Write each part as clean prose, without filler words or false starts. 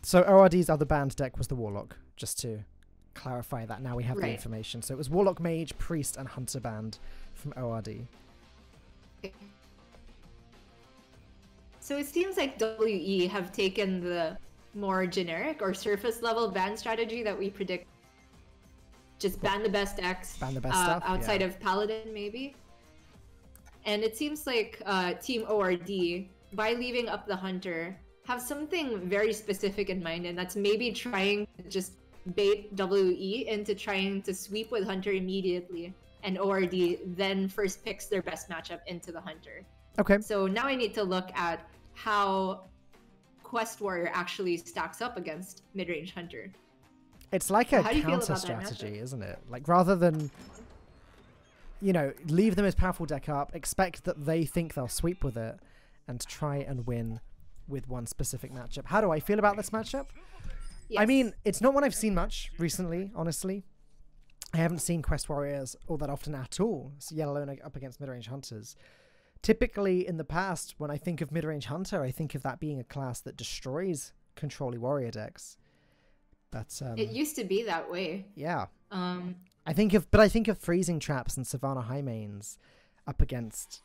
So ORD's other banned deck was the Warlock, just to clarify that. Now we have the Right. information. So it was Warlock, Mage, Priest, and Hunter banned from ORD. So it seems like WE have taken the more generic or surface level ban strategy that we predict. Just ban the best decks. Ban the best stuff, outside yeah. of Paladin, maybe. And it seems like Team ORD, by leaving up the Hunter, have something very specific in mind, and that's maybe trying to just bait WE into trying to sweep with Hunter immediately, and ORD then first picks their best matchup into the Hunter. Okay. So now I need to look at how Quest Warrior actually stacks up against mid-range Hunter. It's like So a how do you feel counter about that strategy, matchup? isn't it? Like, rather than, you know, leave them as powerful deck up, expect that they think they'll sweep with it, and try and win with one specific matchup. How do I feel about this matchup? Yes. I mean, it's not one I've seen much recently, honestly. I haven't seen Quest Warriors all that often at all. It's yellow up against mid-range Hunters. Typically, in the past, when I think of mid-range Hunter, I think of that being a class that destroys control-y warrior decks. But it used to be that way. yeah. Um, I think of freezing traps and Savannah high mains up against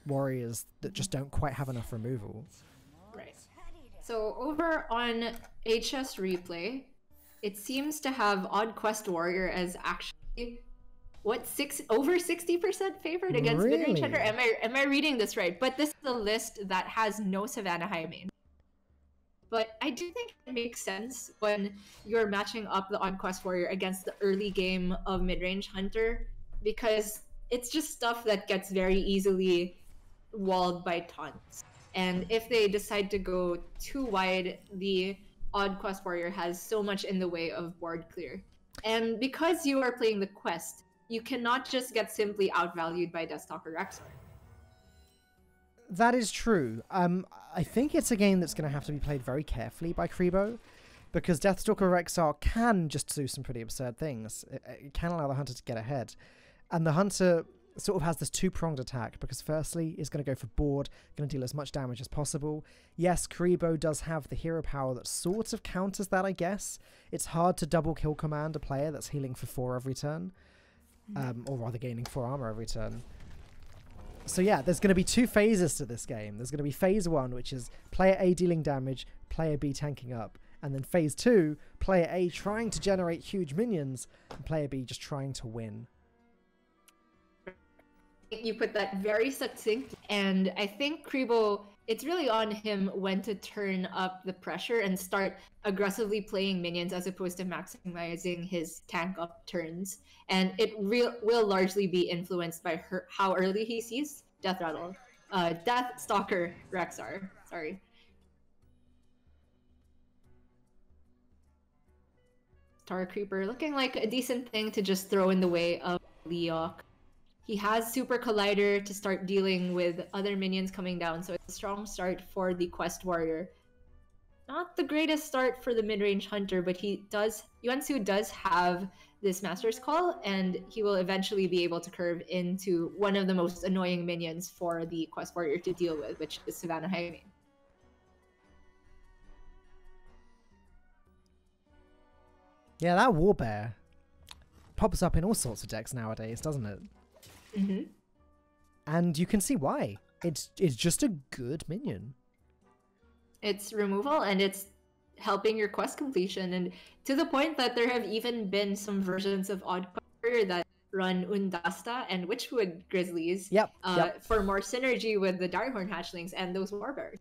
warriors that just don't quite have enough removal. Right. So over on HS Replay, it seems to have Odd Quest Warrior as actually over 60% favored against mid-range Hunter. Am I reading this right? But this is a list that has no Savannah high main. But I do think it makes sense when you're matching up the Odd Quest Warrior against the early game of mid-range Hunter, because it's just stuff that gets very easily walled by taunts. And if they decide to go too wide, the Odd Quest Warrior has so much in the way of board clear. And because you are playing the quest, you cannot just get simply outvalued by Deathstalker Rexar. That is true. I think it's a game that's going to have to be played very carefully by Kribo, because Deathstalker Rexar can just do some pretty absurd things. It can allow the Hunter to get ahead. And the Hunter sort of has this two-pronged attack, because firstly, is going to go for board, going to deal as much damage as possible. Yes, Kribo does have the hero power that sort of counters that, I guess. It's hard to double kill command a player that's healing for 4 every turn, or rather gaining 4 armor every turn. So yeah, there's going to be 2 phases to this game. There's going to be phase 1, which is player A dealing damage, player B tanking up. And then phase 2, player A trying to generate huge minions, and player B just trying to win. You put that very succinct, and I think Kribo, it's really on him when to turn up the pressure and start aggressively playing minions as opposed to maximizing his tank up turns. And it will largely be influenced by how early he sees Deathstalker Rexar. Sorry. Star Creeper looking like a decent thing to just throw in the way of Leok. He has Super Collider to start dealing with other minions coming down, so it's a strong start for the Quest Warrior. Not the greatest start for the mid-range Hunter, but Yuansu does have this Master's Call, and he will eventually be able to curve into one of the most annoying minions for the Quest Warrior to deal with, which is Savannah high main. Yeah, that Warbear pops up in all sorts of decks nowadays, doesn't it? Mm-hmm. And you can see why. It's just a good minion. It's removal, and it's helping your quest completion, and to the point that there have even been some versions of Odd Quest that run Undasta and Witchwood Grizzlies for more synergy with the Direhorn Hatchlings and those Warbears.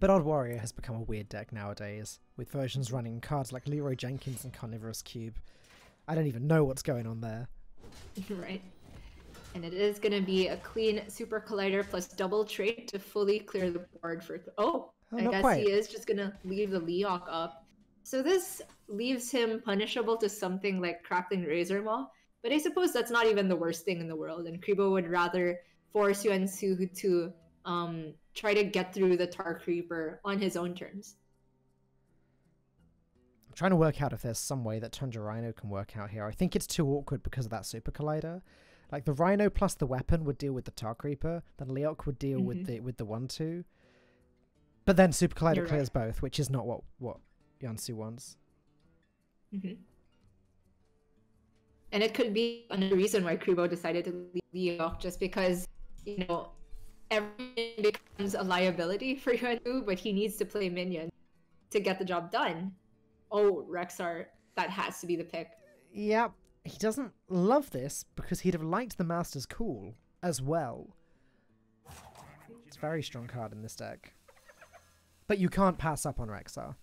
But Odd Warrior has become a weird deck nowadays, with versions running cards like Leroy Jenkins and Carnivorous Cube. I don't even know what's going on there. Right. And it is going to be a clean Super Collider plus double trait to fully clear the board for... I guess quite. he is just going to leave the Leok up. So this leaves him punishable to something like Crackling Razor Maw, but I suppose that's not even the worst thing in the world, and Kribo would rather force Yuansu to try to get through the Tar Creeper on his own terms. I'm trying to work out if there's some way that Tundra Rhino can work out here. I think it's too awkward because of that Super Collider. Like, the Rhino plus the weapon would deal with the Tar Creeper, then Leok would deal with the 1-2. But then Super Collider You're clears both, which is not what Yansu wants. And it could be another reason why Kubo decided to leave Leo, just because, you know, everything becomes a liability for Yuansu, but he needs to play minion to get the job done. Oh, Rexar, that has to be the pick. Yep, he doesn't love this because he'd have liked the Master's Call as well. It's a very strong card in this deck. But you can't pass up on Rexar.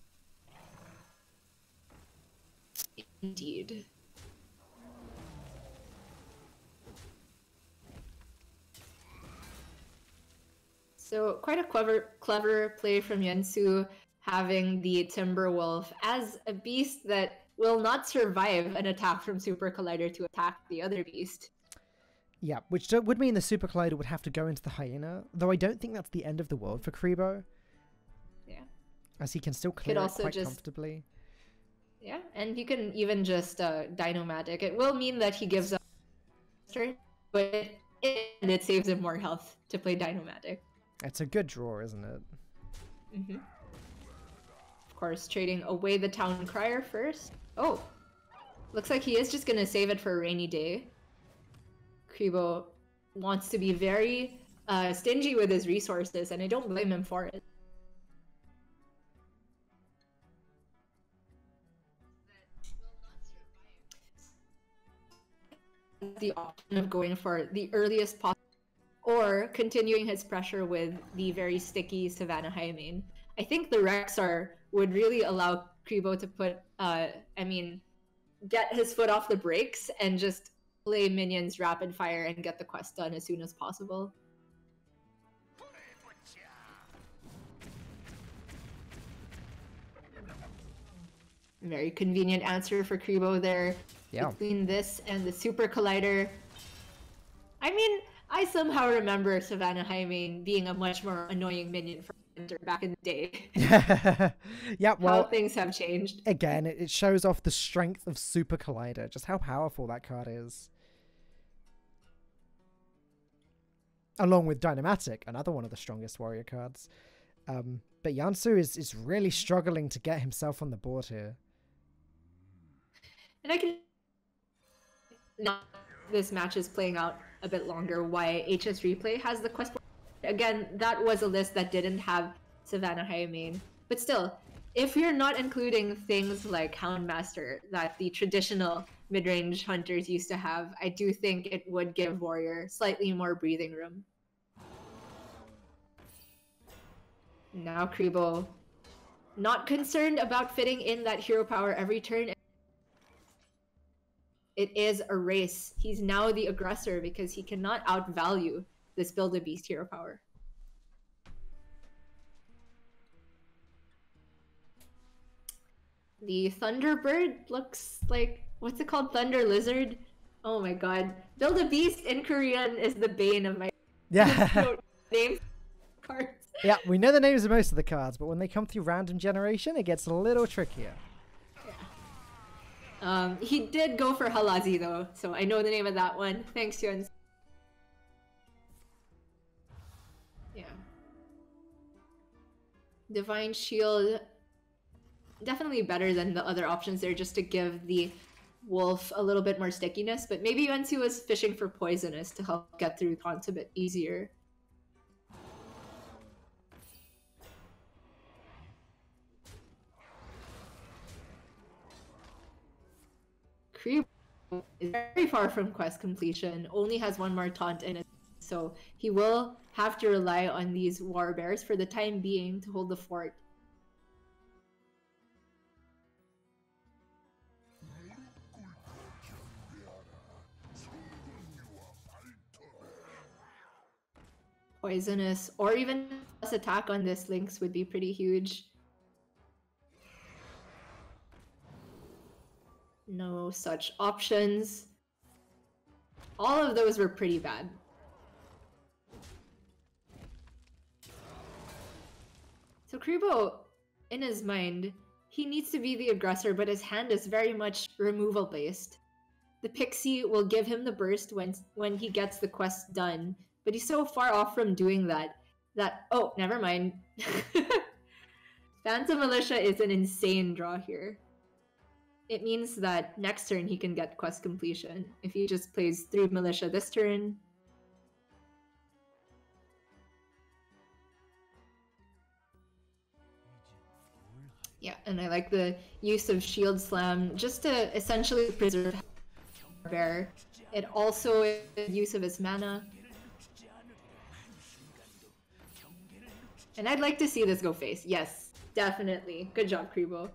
Indeed. So quite a clever play from Yansu, having the Timberwolf as a beast that will not survive an attack from Super Collider to attack the other beast. Yeah, which would mean the Super Collider would have to go into the Hyena, though I don't think that's the end of the world for Kribo. Yeah. As he can still clear it quite comfortably. Yeah, and you can even just Dinomatic. It will mean that he gives up turn, but it saves him more health to play Dinomatic. It's a good draw, isn't it? Of course, trading away the Town Crier first. Oh, looks like he is just going to save it for a rainy day. Kribo wants to be very stingy with his resources, and I don't blame him for it. The option of going for the earliest possible, or continuing his pressure with the very sticky Savannah Hyamane. I think the Rexar would really allow Kribo to put, get his foot off the brakes and just play minions rapid fire and get the quest done as soon as possible. Very convenient answer for Kribo there. Yeah. Between this and the Super Collider. I mean, I somehow remember Savannah Hyamane being a much more annoying minion for Winter back in the day. Yeah, well, how things have changed. Again, it shows off the strength of Super Collider, just how powerful that card is. Along with Dynamatic, another one of the strongest warrior cards. But Yansu is really struggling to get himself on the board here. And I can... Now this match is playing out a bit longer, why HS Replay has the quest. Again, that was a list that didn't have Savannah Hyamane. But still, if you're not including things like Houndmaster that the traditional mid-range hunters used to have, I do think it would give Warrior slightly more breathing room. Now Kribo, not concerned about fitting in that hero power every turn. It is a race. He's now the aggressor because he cannot outvalue this Build-A-Beast hero power. The Thunderbird looks like, what's it called? Thunder Lizard? Oh my god. Build-A-Beast in Korean is the bane of my name cards. Yeah, we know the names of most of the cards, but when they come through random generation, it gets a little trickier. He did go for Halazi though, so I know the name of that one. Thanks, Yun. Yeah. Divine Shield, definitely better than the other options there, just to give the Wolf a little bit more stickiness, but maybe Yunsu was fishing for Poisonous to help get through taunts a bit easier. Kribo is very far from quest completion, only has one more taunt in it, so he will have to rely on these War Bears for the time being to hold the fort. Poisonous, or even plus attack on this Lynx would be pretty huge. No such options. All of those were pretty bad. So Kribo, in his mind, he needs to be the aggressor, but his hand is very much removal based. The Pixie will give him the burst when he gets the quest done, but he's so far off from doing that oh, never mind. Phantom Militia is an insane draw here. It means that next turn he can get quest completion. If he just plays 3 Militia this turn. Yeah, and I like the use of Shield Slam just to essentially preserve Bear. It also is use of his mana. And I'd like to see this go face. Yes, definitely. Good job, Kribo.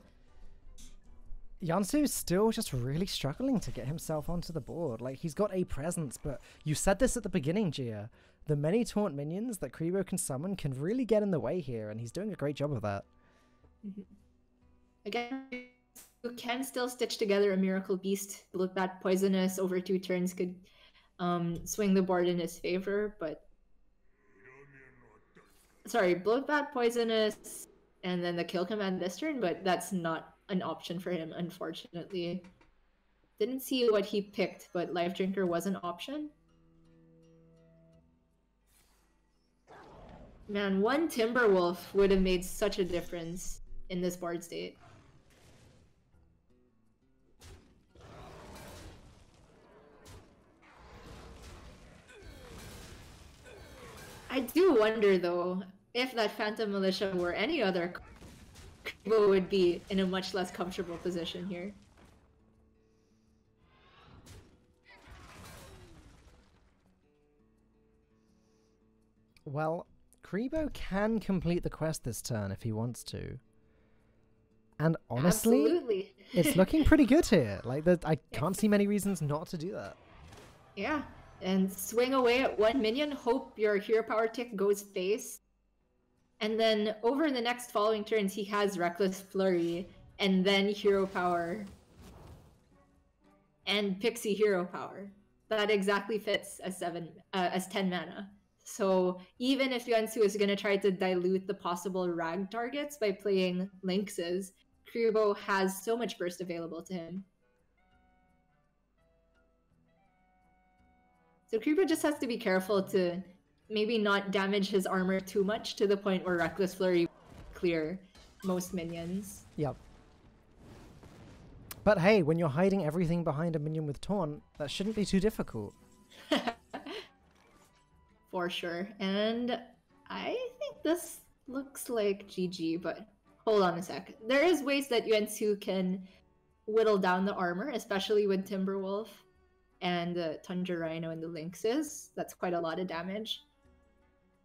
Yansu's still just really struggling to get himself onto the board. Like, he's got a presence, but you said this at the beginning, Gia. The many taunt minions that Kribo can summon can really get in the way here, and he's doing a great job of that. Again, you can still stitch together a Miracle Beast. Bloodbath Poisonous over 2 turns could swing the board in his favor, but... Sorry, Bloodbath Poisonous and then the kill command this turn, but that's not an option for him, unfortunately. Didn't see what he picked, but Life Drinker was an option. Man, one Timberwolf would have made such a difference in this board state. I do wonder, though, if that Phantom Militia were any other, Kribo would be in a much less comfortable position here. Well, Kribo can complete the quest this turn if he wants to. And honestly, absolutely. It's looking pretty good here. Like, I can't see many reasons not to do that. Yeah, and swing away at 1 minion, hope your hero power tick goes face. And then over the next following turns, he has Reckless Flurry, and then hero power, and Pixie hero power. That exactly fits as 10 mana. So even if Yuansu is going to try to dilute the possible rag targets by playing Lynxes, Kribo has so much burst available to him. So Kribo just has to be careful to maybe not damage his armor too much to the point where Reckless Flurry clear most minions. Yep. But hey, when you're hiding everything behind a minion with Taunt, that shouldn't be too difficult. For sure. And I think this looks like GG, but hold on a sec. There is ways that Yuansu can whittle down the armor, especially with Timberwolf and the Tundra Rhino and the Lynxes. That's quite a lot of damage.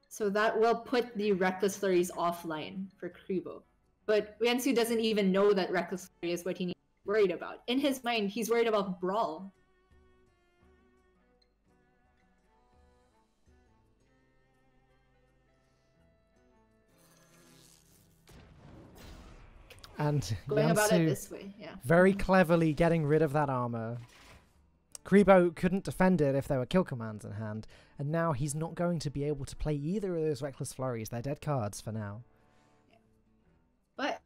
So that will put the Reckless Flurries offline for Kribo. But Yuansu doesn't even know that Reckless Flurry is what he needs to be worried about. In his mind, he's worried about Brawl. And going about it Yuansu this way, yeah. very cleverly getting rid of that armor. Kribo couldn't defend it if there were kill commands in hand, and now he's not going to be able to play either of those Reckless Flurries. They're dead cards for now. But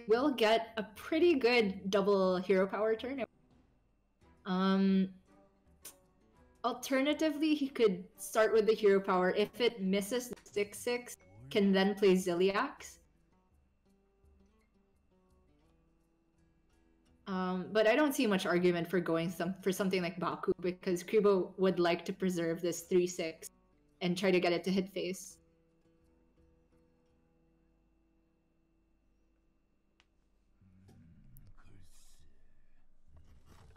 we'll get a pretty good double hero power turn. Alternatively, he could start with the hero power. If it misses the 6/6, can then play Ziliax. But I don't see much argument for going for something like Baku, because Kribo would like to preserve this 3/6 and try to get it to hit face.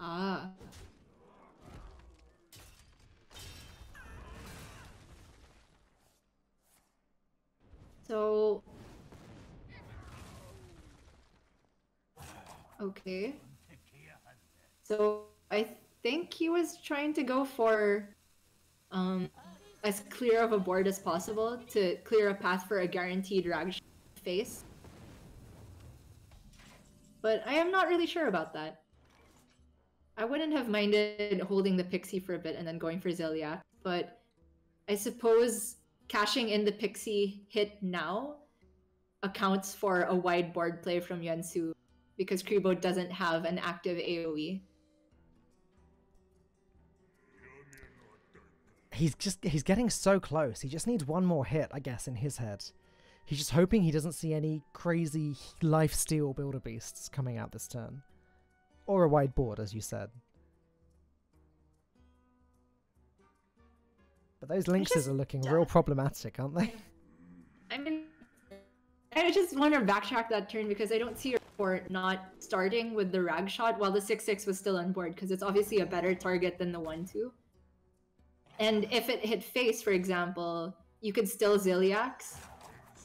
Ah. So... Okay. So I think he was trying to go for as clear of a board as possible to clear a path for a guaranteed rag face. But I am not really sure about that. I wouldn't have minded holding the Pixie for a bit and then going for Ziliac, but I suppose cashing in the Pixie hit now accounts for a wide board play from Yuansu, because Kribo doesn't have an active AoE. He's getting so close. He just needs one more hit, I guess, in his head. He's just hoping he doesn't see any crazy lifesteal builder beasts coming out this turn. Or a wide board, as you said. But those lynxes are looking real problematic, aren't they? I mean, I just want to backtrack that turn because I don't see your report not starting with the rag shot while the 6/6 was still on board, because it's obviously a better target than the 1/2. And if it hit face, for example, you could still Zilliax,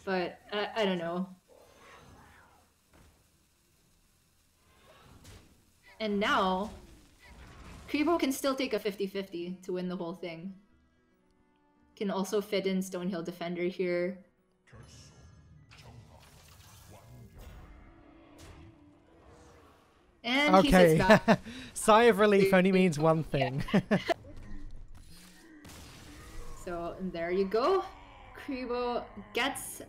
but I don't know. And now, Kribo can still take a 50-50 to win the whole thing. Can also fit in Stonehill Defender here. And he sits back. Sigh of relief only means one thing. So there you go. Kribo gets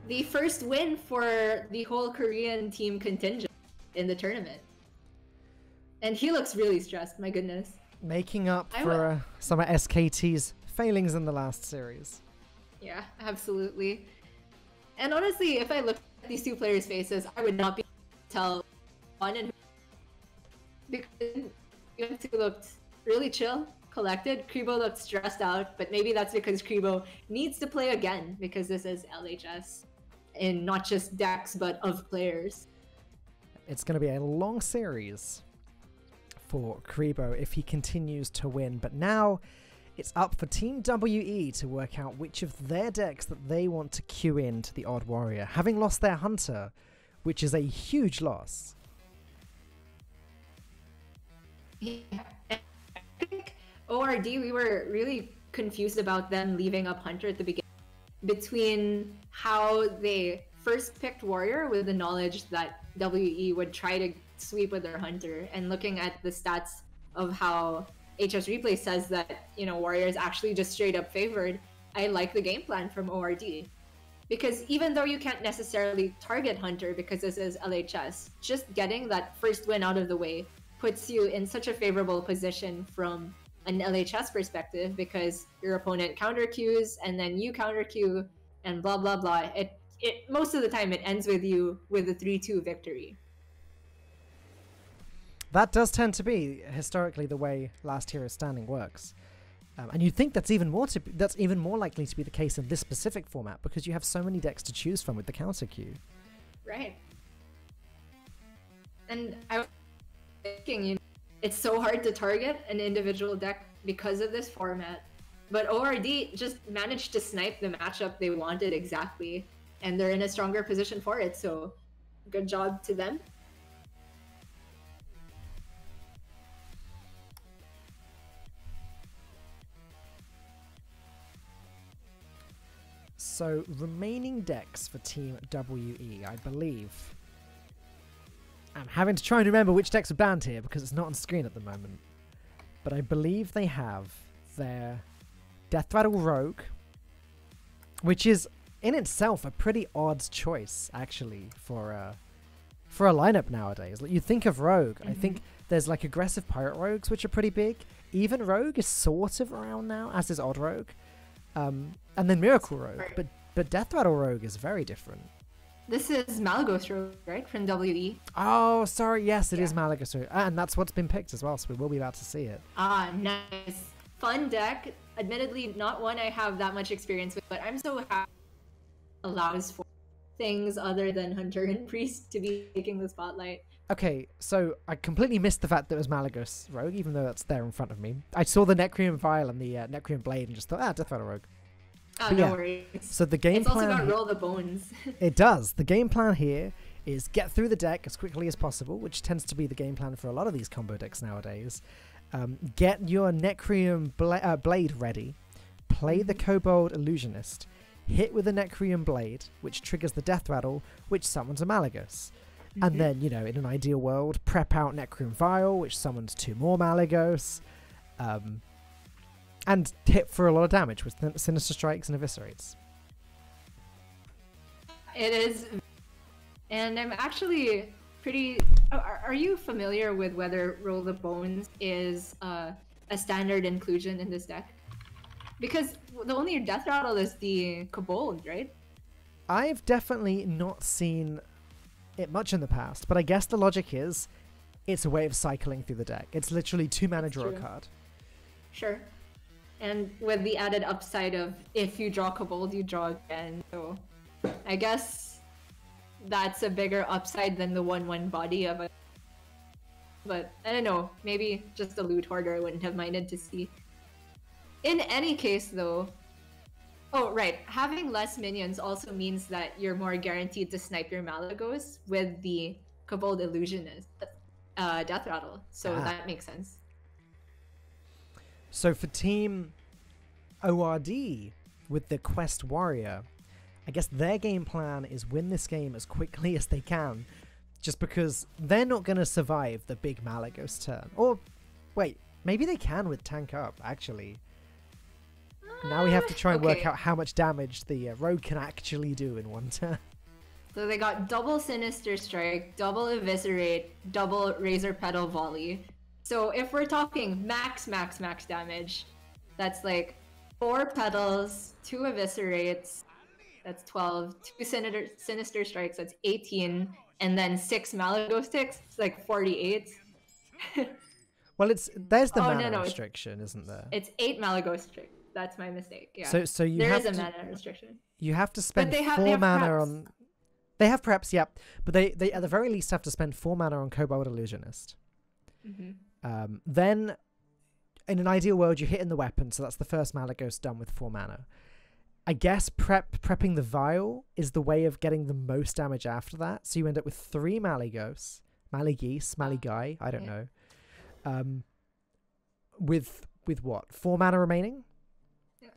the first win for the whole Korean team contingent in the tournament. And he looks really stressed, my goodness. Making up for some of SKT's failings in the last series. Yeah, absolutely. And honestly, if I look at these two players' faces, I would not be able to tell one and who, because you two looked really chill, collected. Kribo looked stressed out, but maybe that's because Kribo needs to play again because this is LHS in not just decks but of players. It's going to be a long series for Kribo if he continues to win, but now it's up for Team WE to work out which of their decks that they want to queue in to the Odd Warrior, having lost their Hunter, which is a huge loss. Yeah. I think ORD, we were really confused about them leaving up Hunter at the beginning, between how they first picked Warrior with the knowledge that WE would try to sweep with their Hunter, and looking at the stats of how HS Replay says that, you know, Warrior is actually just straight up favored. I like the game plan from ORD. Because even though you can't necessarily target Hunter because this is LHS, just getting that first win out of the way puts you in such a favorable position from an LHS perspective, because your opponent counter queues and then you counter queue and blah blah blah. It most of the time it ends with you with a 3-2 victory. That does tend to be historically the way Last Hero Standing works, and you think that's even more likely to be the case in this specific format because you have so many decks to choose from with the counter queue. Right. And I was thinking, you know, it's so hard to target an individual deck because of this format, but ORD just managed to snipe the matchup they wanted exactly, and they're in a stronger position for it. So, good job to them. So, remaining decks for Team WE, I believe. I'm having to try and remember which decks are banned here because it's not on screen at the moment. But I believe they have their Death Rattle Rogue, which is in itself a pretty odd choice, actually, for a lineup nowadays. Like, you think of Rogue, I think there's like aggressive Pirate Rogues, which are pretty big. Even Rogue is sort of around now, as is Odd Rogue. And then Miracle Rogue, but Death Rattle Rogue is very different. This is Malagos Rogue, right, from WE? Oh, sorry, yes, it is Malagos Rogue. And that's what's been picked as well, so we will be about to see it. Ah, nice. Fun deck. Admittedly, not one I have that much experience with, but I'm so happy it allows for things other than Hunter and Priest to be taking the spotlight. Okay, so I completely missed the fact that it was Malagos Rogue, even though that's there in front of me. I saw the Necreum Vial and the Necreum Blade and just thought, Death Rattle Rogue. Oh, no worries. So the game plan... It's also got Roll the Bones. It does. The game plan here is get through the deck as quickly as possible, which tends to be the game plan for a lot of these combo decks nowadays. Get your Necreum Blade ready. Play the Kobold Illusionist. Hit with the Necreum Blade, which triggers the Death Rattle, which summons a Malagos. And then, you know, in an ideal world, prep out Necreum Vial, which summons 2 more Malagos. And hit for a lot of damage with Sinister Strikes and Eviscerates. It is. And I'm actually pretty... Are you familiar with whether Roll the Bones is a standard inclusion in this deck? Because the only Death Rattle is the Kobold, right? I've definitely not seen it much in the past, but I guess the logic is it's a way of cycling through the deck. It's literally 2 mana, draw a card. Sure. And with the added upside of if you draw Kobold, you draw again. So I guess that's a bigger upside than the 1/1 body of a. But I don't know, maybe just a loot hoarder I wouldn't have minded to see. In any case, though, oh right, having less minions also means that you're more guaranteed to snipe your Malagos with the Kobold Illusionist Death Rattle. So that makes sense. So for Team ORD with the Quest Warrior, I guess their game plan is win this game as quickly as they can, just because they're not going to survive the big Malagos turn. Or, wait, maybe they can with Tank Up, actually. Now we have to try and work out how much damage the Rogue can actually do in one turn. So they got double Sinister Strike, double Eviscerate, double Razor Petal Volley. So if we're talking max damage, that's like 4 Petals, 2 Eviscerates, that's 12, 2 Sinister Strikes, that's 18, and then 6 Malagos ticks, it's like 48. Well, there's the mana restriction, isn't there? It's 8 Malagos ticks. That's my mistake. Yeah. So you there have is a mana restriction. You have to spend 4 mana on. They have preps, yep, but they at the very least have to spend 4 mana on Kobold Illusionist. Mm-hmm. Then, in an ideal world, you hit in the weapon, so that's the first Malagos done with 4 mana. I guess prepping the Vial is the way of getting the most damage after that. So you end up with 3 Malagos, Maligeese, Maligai, I don't know. With what? 4 mana remaining? Yeah.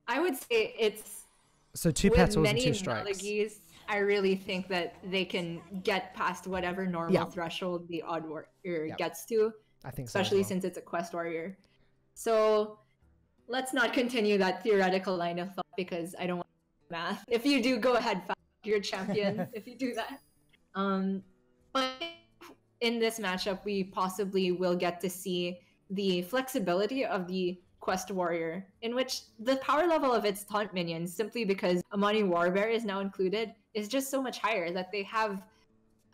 I would say it's so 2 petals and 2 strikes. Maligeese, I really think that they can get past whatever normal threshold the Odd Warrior gets to. I think so, especially since it's a Quest Warrior. So let's not continue that theoretical line of thought because I don't want math. If you do, go ahead, you're a champion if you do that. But in this matchup, we possibly will get to see the flexibility of the Quest Warrior, in which the power level of its taunt minions, simply because Amani Warbear is now included, is just so much higher that they have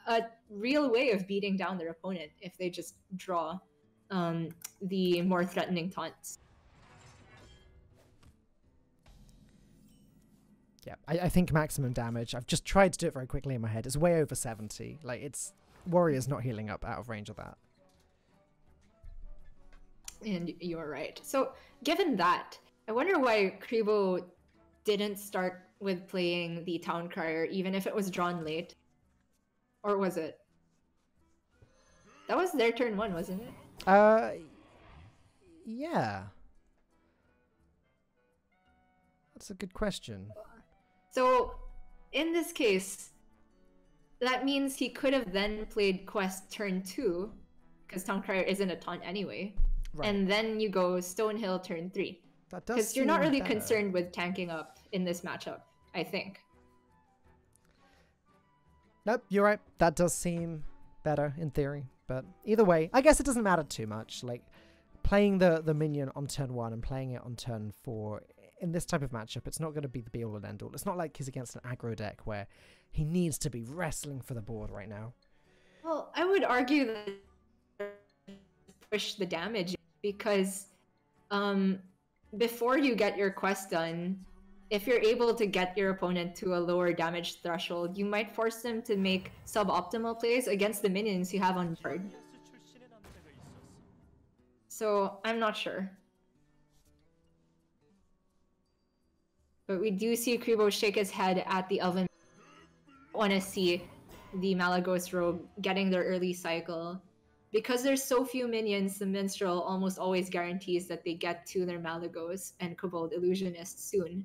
a real way of beating down their opponent if they just draw the more threatening taunts. Yeah, I think maximum damage, I've just tried to do it very quickly in my head, is way over 70. Like, it's Warrior's not healing up out of range of that. And you're right. So, given that, I wonder why Kribo didn't start with playing the Town Crier, even if it was drawn late. Or was it? That was their turn 1, wasn't it? Yeah. That's a good question. So, in this case, that means he could have then played Quest turn 2, because Town Crier isn't a taunt anyway. Right. And then you go Stonehill turn 3. That does, because you're not really concerned with tanking up in this matchup, I think. Nope, you're right. That does seem better in theory. But either way, I guess it doesn't matter too much. Like, playing the minion on turn 1 and playing it on turn 4, in this type of matchup, it's not going to be the be-all and end-all. It's not like he's against an aggro deck where he needs to be wrestling for the board right now. Well, I would argue that push the damage, because before you get your quest done, if you're able to get your opponent to a lower damage threshold, you might force them to make suboptimal plays against the minions you have on board. So I'm not sure. But we do see Kribo shake his head at the Elven. I want to see the Malagos Rogue getting their early cycle. Because there's so few minions, the Minstrel almost always guarantees that they get to their Malagos and Kobold Illusionist soon.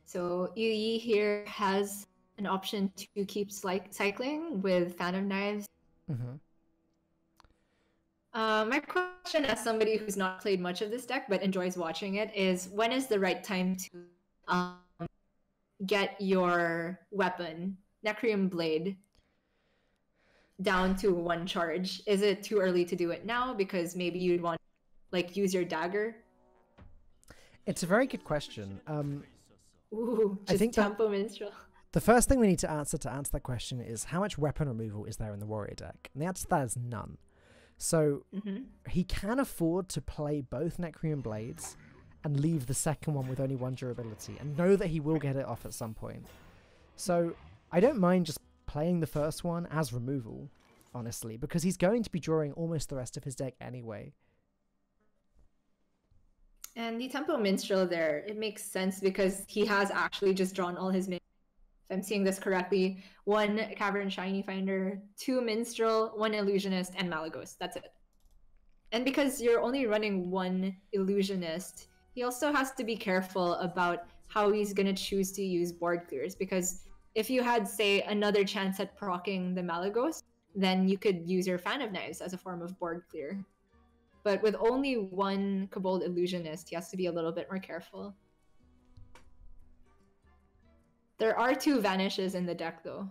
So Yu here has an option to keep cycling with Phantom Knives. Mm-hmm. My question as somebody who's not played much of this deck but enjoys watching it is, when is the right time to get your weapon, Necrium Blade, down to 1 charge? Is it too early to do it now because maybe you'd want like use your dagger? It's a very good question. Ooh, just I think Tempo Minstrel. The first thing we need to answer that question is how much weapon removal is there in the warrior deck? And the answer to that is none. So he can afford to play both Necrium Blades and leave the second one with only 1 durability and know that he will get it off at some point. So I don't mind just playing the first one as removal, honestly, because he's going to be drawing almost the rest of his deck anyway. And the Tempo Minstrel there, it makes sense because he has actually just drawn all his minions. If I'm seeing this correctly, 1 Cavern Shiny Finder, 2 Minstrel, 1 Illusionist, and Malagos. That's it. And because you're only running 1 Illusionist, he also has to be careful about how he's going to choose to use board clears, because if you had, say, another chance at proccing the Malagos, then you could use your Fan of Knives as a form of board clear. But with only 1 Kobold Illusionist, he has to be a little bit more careful. There are 2 Vanishes in the deck, though.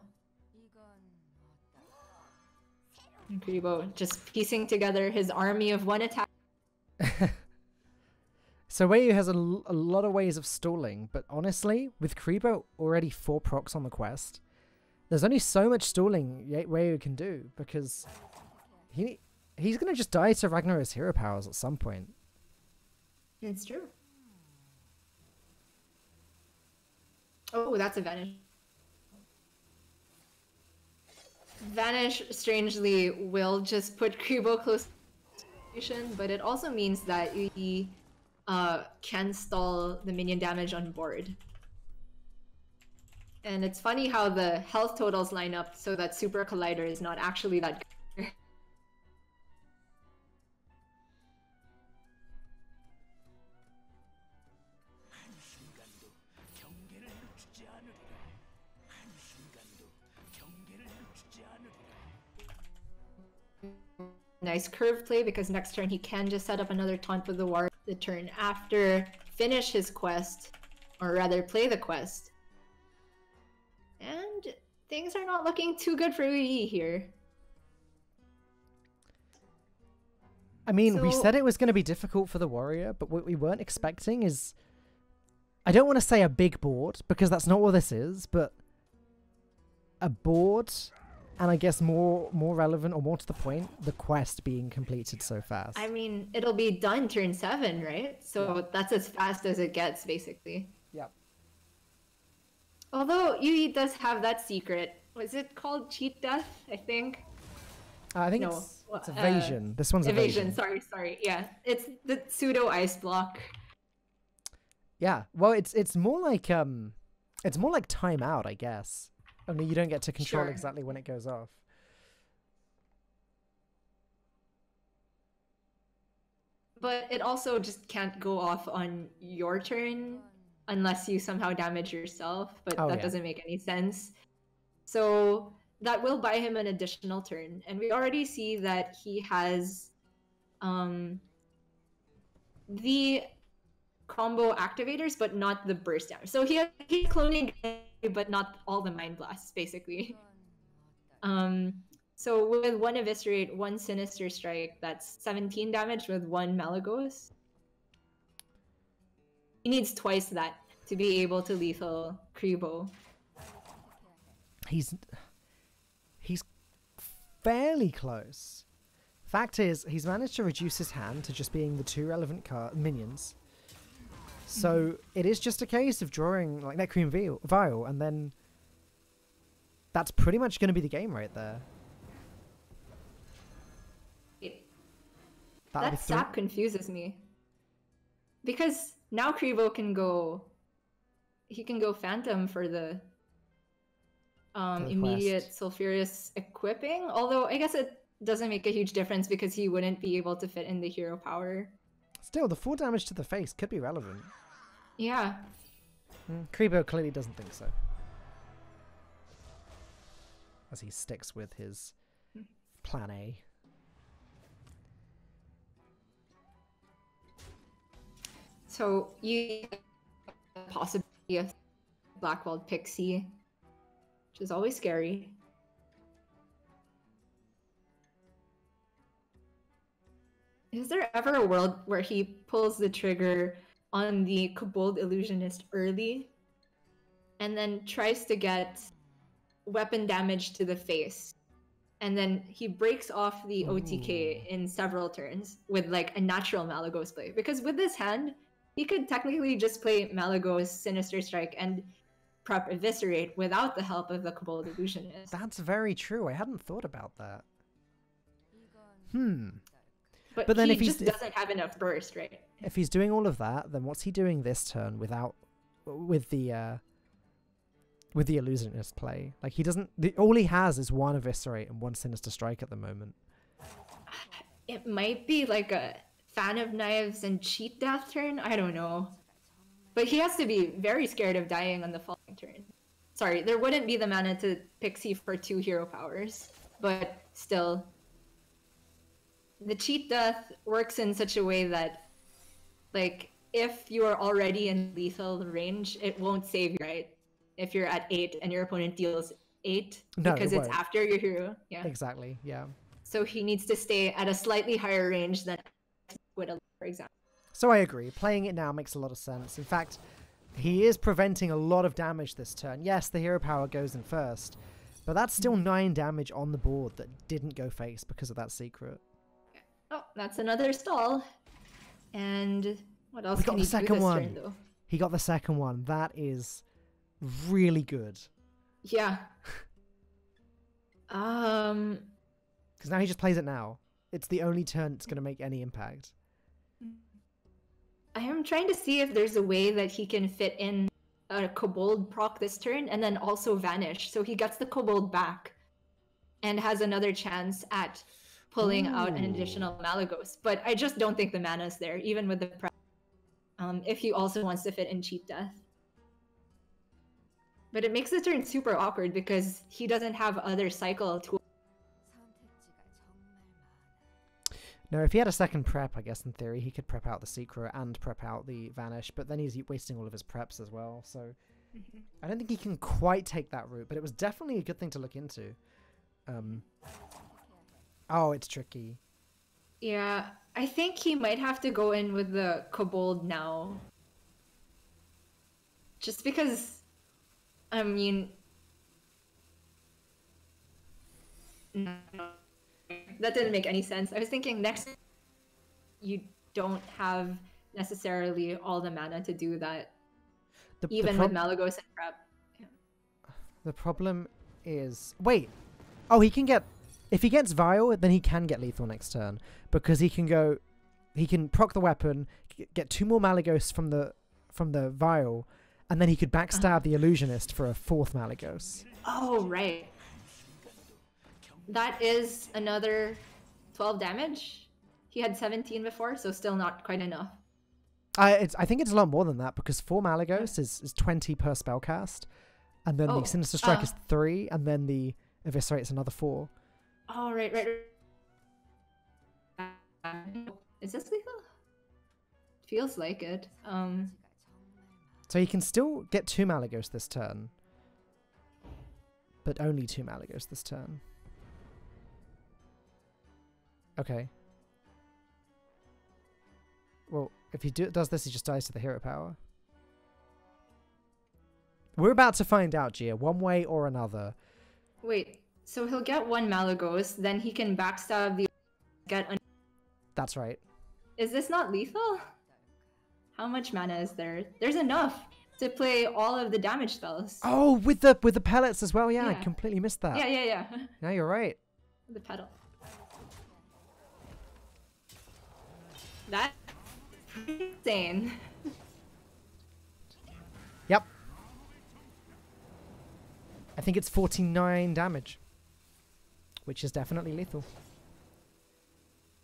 And Kribo just piecing together his army of 1 attack. So Wayu has a lot of ways of stalling, but honestly, with Kribo already 4 procs on the quest, there's only so much stalling Wayu can do, because he's going to just die to Ragnar's hero powers at some point. It's true. Oh, that's a Vanish. Vanish, strangely, will just put Kribo close to execution, but it also means that he can stall the minion damage on board. And it's funny how the health totals line up so that Super Collider is not actually that good. Nice curve play, because next turn he can just set up another taunt with the ward. The turn after, finish his quest, or rather play the quest. And things are not looking too good for Yi here. I mean, we said it was going to be difficult for the warrior, but what we weren't expecting is, I don't want to say a big board, because that's not what this is, but a board, and I guess more relevant or more to the point, the quest being completed so fast. I mean, it'll be done turn 7, right? So that's as fast as it gets, basically. Yep. Although Yui does have that secret. Was it called Cheat Death, I think? I think it's evasion. This one's evasion. Sorry. Yeah, it's the pseudo ice block. Yeah. Well, it's more like timeout, I guess. Only you don't get to control exactly when it goes off. But it also just can't go off on your turn unless you somehow damage yourself, but that doesn't make any sense. So that will buy him an additional turn. And we already see that he has the combo activators, but not the burst damage. So he's cloning, but not all the Mind Blasts, basically. So with 1 Eviscerate, 1 Sinister Strike, that's 17 damage with 1 Malagos. He needs twice that to be able to lethal Kribo. He's fairly close. Fact is, he's managed to reduce his hand to just being the 2 relevant minions. So it is just a case of drawing like Necrium Vial, and then that's pretty much going to be the game right there. That sap confuses me. Because now Kribo can go... He can go Phantom for the immediate Sulfurous equipping. Although, I guess it doesn't make a huge difference because he wouldn't be able to fit in the hero power. Still, the 4 damage to the face could be relevant. Yeah. Kribo clearly doesn't think so. As he sticks with his plan A. So you possibly Blackwalled Pixie, which is always scary. Is there ever a world where he pulls the trigger on the Kobold Illusionist early and then tries to get weapon damage to the face, and then he breaks off the OTK in several turns with like a natural Malagos play? Because with this hand, he could technically just play Malagos, Sinister Strike, and prep Eviscerate without the help of the Kobold Illusionist. That's very true. I hadn't thought about that. But then he if just doesn't have enough burst, right? If he's doing all of that, then what's he doing this turn with the Illusionist play? Like, he doesn't... all he has is one Eviscerate and one Sinister Strike at the moment. It might be like a Fan of Knives and Cheat Death turn? I don't know. But he has to be very scared of dying on the following turn. Sorry, there wouldn't be the mana to Pixie for 2 hero powers. But still... the Cheat Death works in such a way that, like, if you are already in lethal range, it won't save you, right? If you're at 8 and your opponent deals 8, because it's after your hero. Yeah. Exactly, yeah. So he needs to stay at a slightly higher range than would, for example. So I agree. Playing it now makes a lot of sense. In fact, he is preventing a lot of damage this turn. Yes, the hero power goes in first, but that's still 9 damage on the board that didn't go face because of that secret. Oh, that's another stall. And what else can he do this turn, though? He got the second one. That is really good. Yeah. Because now he just plays it now. It's the only turn it's going to make any impact. I am trying to see if there's a way that he can fit in a Kobold proc this turn and then also vanish. So he gets the Kobold back and has another chance at pulling out an additional Malagos. But I just don't think the mana's there, even with the prep. If he also wants to fit in Cheat Death. But it makes the turn super awkward because he doesn't have other cycle tools. No, if he had a second prep, I guess in theory he could prep out the secret and prep out the vanish, but then he's wasting all of his preps as well. So I don't think he can quite take that route, but it was definitely a good thing to look into. Oh, it's tricky. Yeah, I think he might have to go in with the Kobold now. Just because, I mean... No, that didn't make any sense. I was thinking next you don't have necessarily all the mana to do that. Even with Malagos and prep. Yeah. The problem is... Wait! Oh, he can get... If he gets Vial, then he can get lethal next turn. Because he can go... He can proc the weapon, get 2 more Malagos from the Vial, and then he could backstab the Illusionist for a 4th Malagos. Oh, right. That is another 12 damage. He had 17 before, so still not quite enough. I think it's a lot more than that, because 4 Malagos is 20 per spell cast, and then the Sinister Strike is 3, and then the Eviscerate's another 4. Oh, right. Is this lethal? Feels like it. So he can still get 2 Malagos this turn, but only 2 Malagos this turn. Okay. Well, if he does this, he just dies to the hero power. We're about to find out, Gia, one way or another. Wait, so he'll get 1 Malagos, then he can backstab the... That's right. Is this not lethal? How much mana is there? There's enough to play all of the damage spells. Oh, with the pellets as well. Yeah, I completely missed that. Yeah. No, you're right. The pedal. That's insane. Yep. I think it's 49 damage, which is definitely lethal.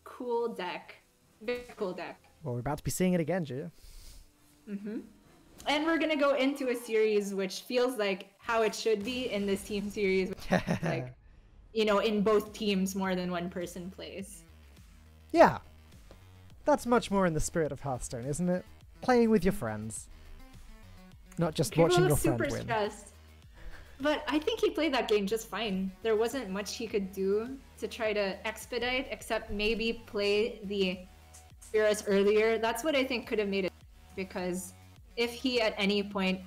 Cool deck. Very cool deck. Well, we're about to be seeing it again, Gia. And we're gonna go into a series which feels like how it should be in this team series. Like, you know, in both teams, more than one person plays. Yeah. That's much more in the spirit of Hearthstone, isn't it? Playing with your friends. Not just Kribo watching your was friend super win. stressed. But I think he played that game just fine. There wasn't much he could do to try to expedite, except maybe play the Spears earlier. That's what I think could have made it, because if he at any point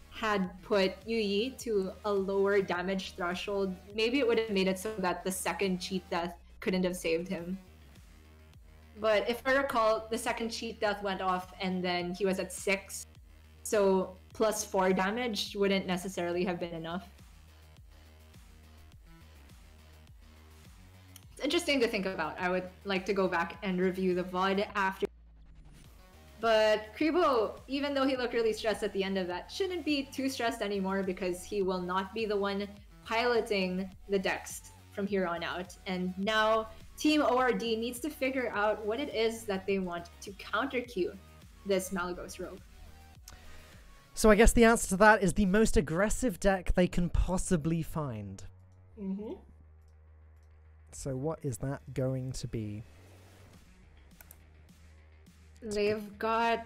had put Yi to a lower damage threshold, maybe it would have made it so that the second cheat death couldn't have saved him. But if I recall, the second cheat death went off and then he was at 6. So plus 4 damage wouldn't necessarily have been enough. It's interesting to think about. I would like to go back and review the VOD after. But Kribo, even though he looked really stressed at the end of that, shouldn't be too stressed anymore because he will not be the one piloting the decks from here on out. And now Team ORD needs to figure out what it is that they want to counter-queue this Malygos Rogue. So I guess the answer to that is the most aggressive deck they can possibly find. Mm-hmm. So what is that going to be? They've got...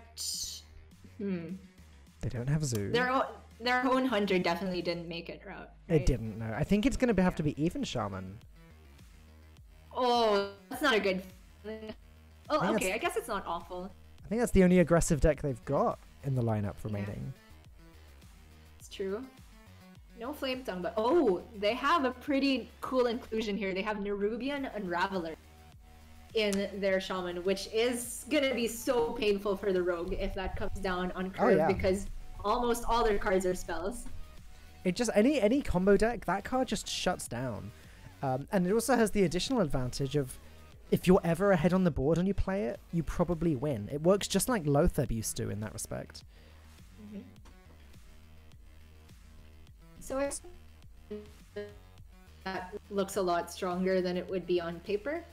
They don't have Zoo. Their own hunter definitely didn't make it route. Right? It didn't, no. I think it's going to have to be even Shaman. Oh, that's not a good... Oh, okay, I I guess it's not awful. I think that's the only aggressive deck they've got in the lineup remaining. It's true. No Flame Tongue, but oh, they have a pretty cool inclusion here. They have Nerubian Unraveler in their Shaman, which is gonna be so painful for the Rogue if that comes down on curve, because almost all their cards are spells. It just, any combo deck, that card just shuts down. And it also has the additional advantage of, if you're ever ahead on the board and you play it, you probably win. It works just like Lothar used to in that respect. Mm-hmm. So that looks a lot stronger than it would be on paper.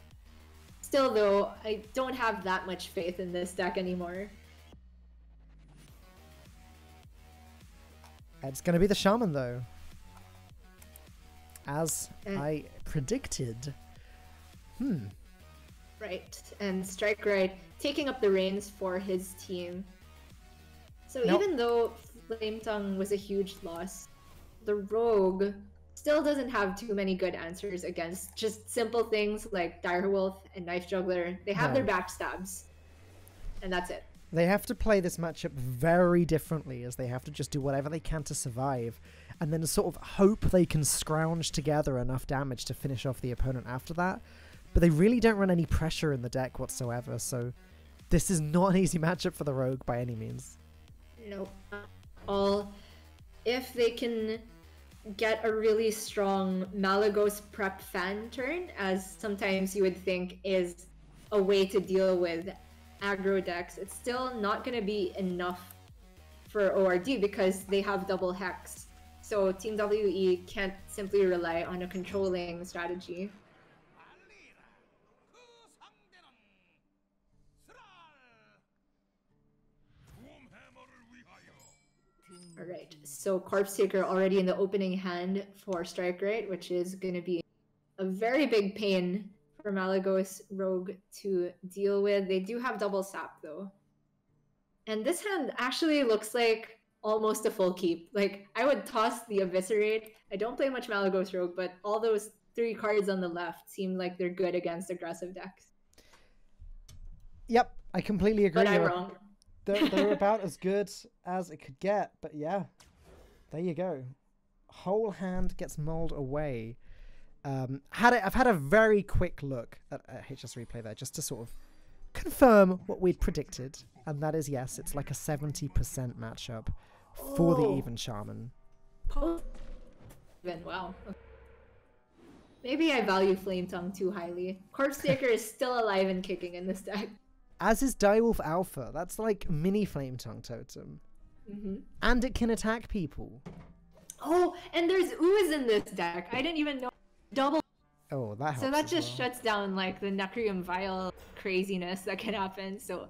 Still though, I don't have that much faith in this deck anymore. It's going to be the Shaman though. As I predicted. Right, and Strike Right taking up the reins for his team. So Nope. even though Flame Tongue was a huge loss, the Rogue still doesn't have too many good answers against just simple things like Direwolf and Knife Juggler. They have their backstabs, and that's it. They have to play this matchup very differently, as they have to just do whatever they can to survive, and then sort of hope they can scrounge together enough damage to finish off the opponent after that. But they really don't run any pressure in the deck whatsoever, so this is not an easy matchup for the Rogue by any means. Nope. All if they can get a really strong Malygos prep fan turn, as sometimes you would think is a way to deal with aggro decks, it's still not going to be enough for ORD because they have double Hex. So Team WE can't simply rely on a controlling strategy. Alright, so Corpse Taker already in the opening hand for Strike Right, which is going to be a very big pain for Malygos Rogue to deal with. They do have double sap though. And this hand actually looks like almost a full keep. Like, I would toss the Eviscerate. I don't play much Malygos Rogue, but all those 3 cards on the left seem like they're good against aggressive decks. Yep, I completely agree. But I'm wrong. They're about as good as it could get, but yeah, there you go. Whole hand gets mulled away. I've had a very quick look at HS Replay there, just to sort of confirm what we'd predicted, and that is, yes, it's like a 70% matchup for the even Shaman. Wow. Maybe I value Flame Tongue too highly. Corpse Taker is still alive and kicking in this deck. As is Direwolf Alpha. That's like mini Flame Tongue Totem. Mm-hmm. And it can attack people. Oh, and there's Ooze in this deck. I didn't even know. Double. Oh, that helps. So that just shuts down like the Necrium Vial craziness that can happen. So,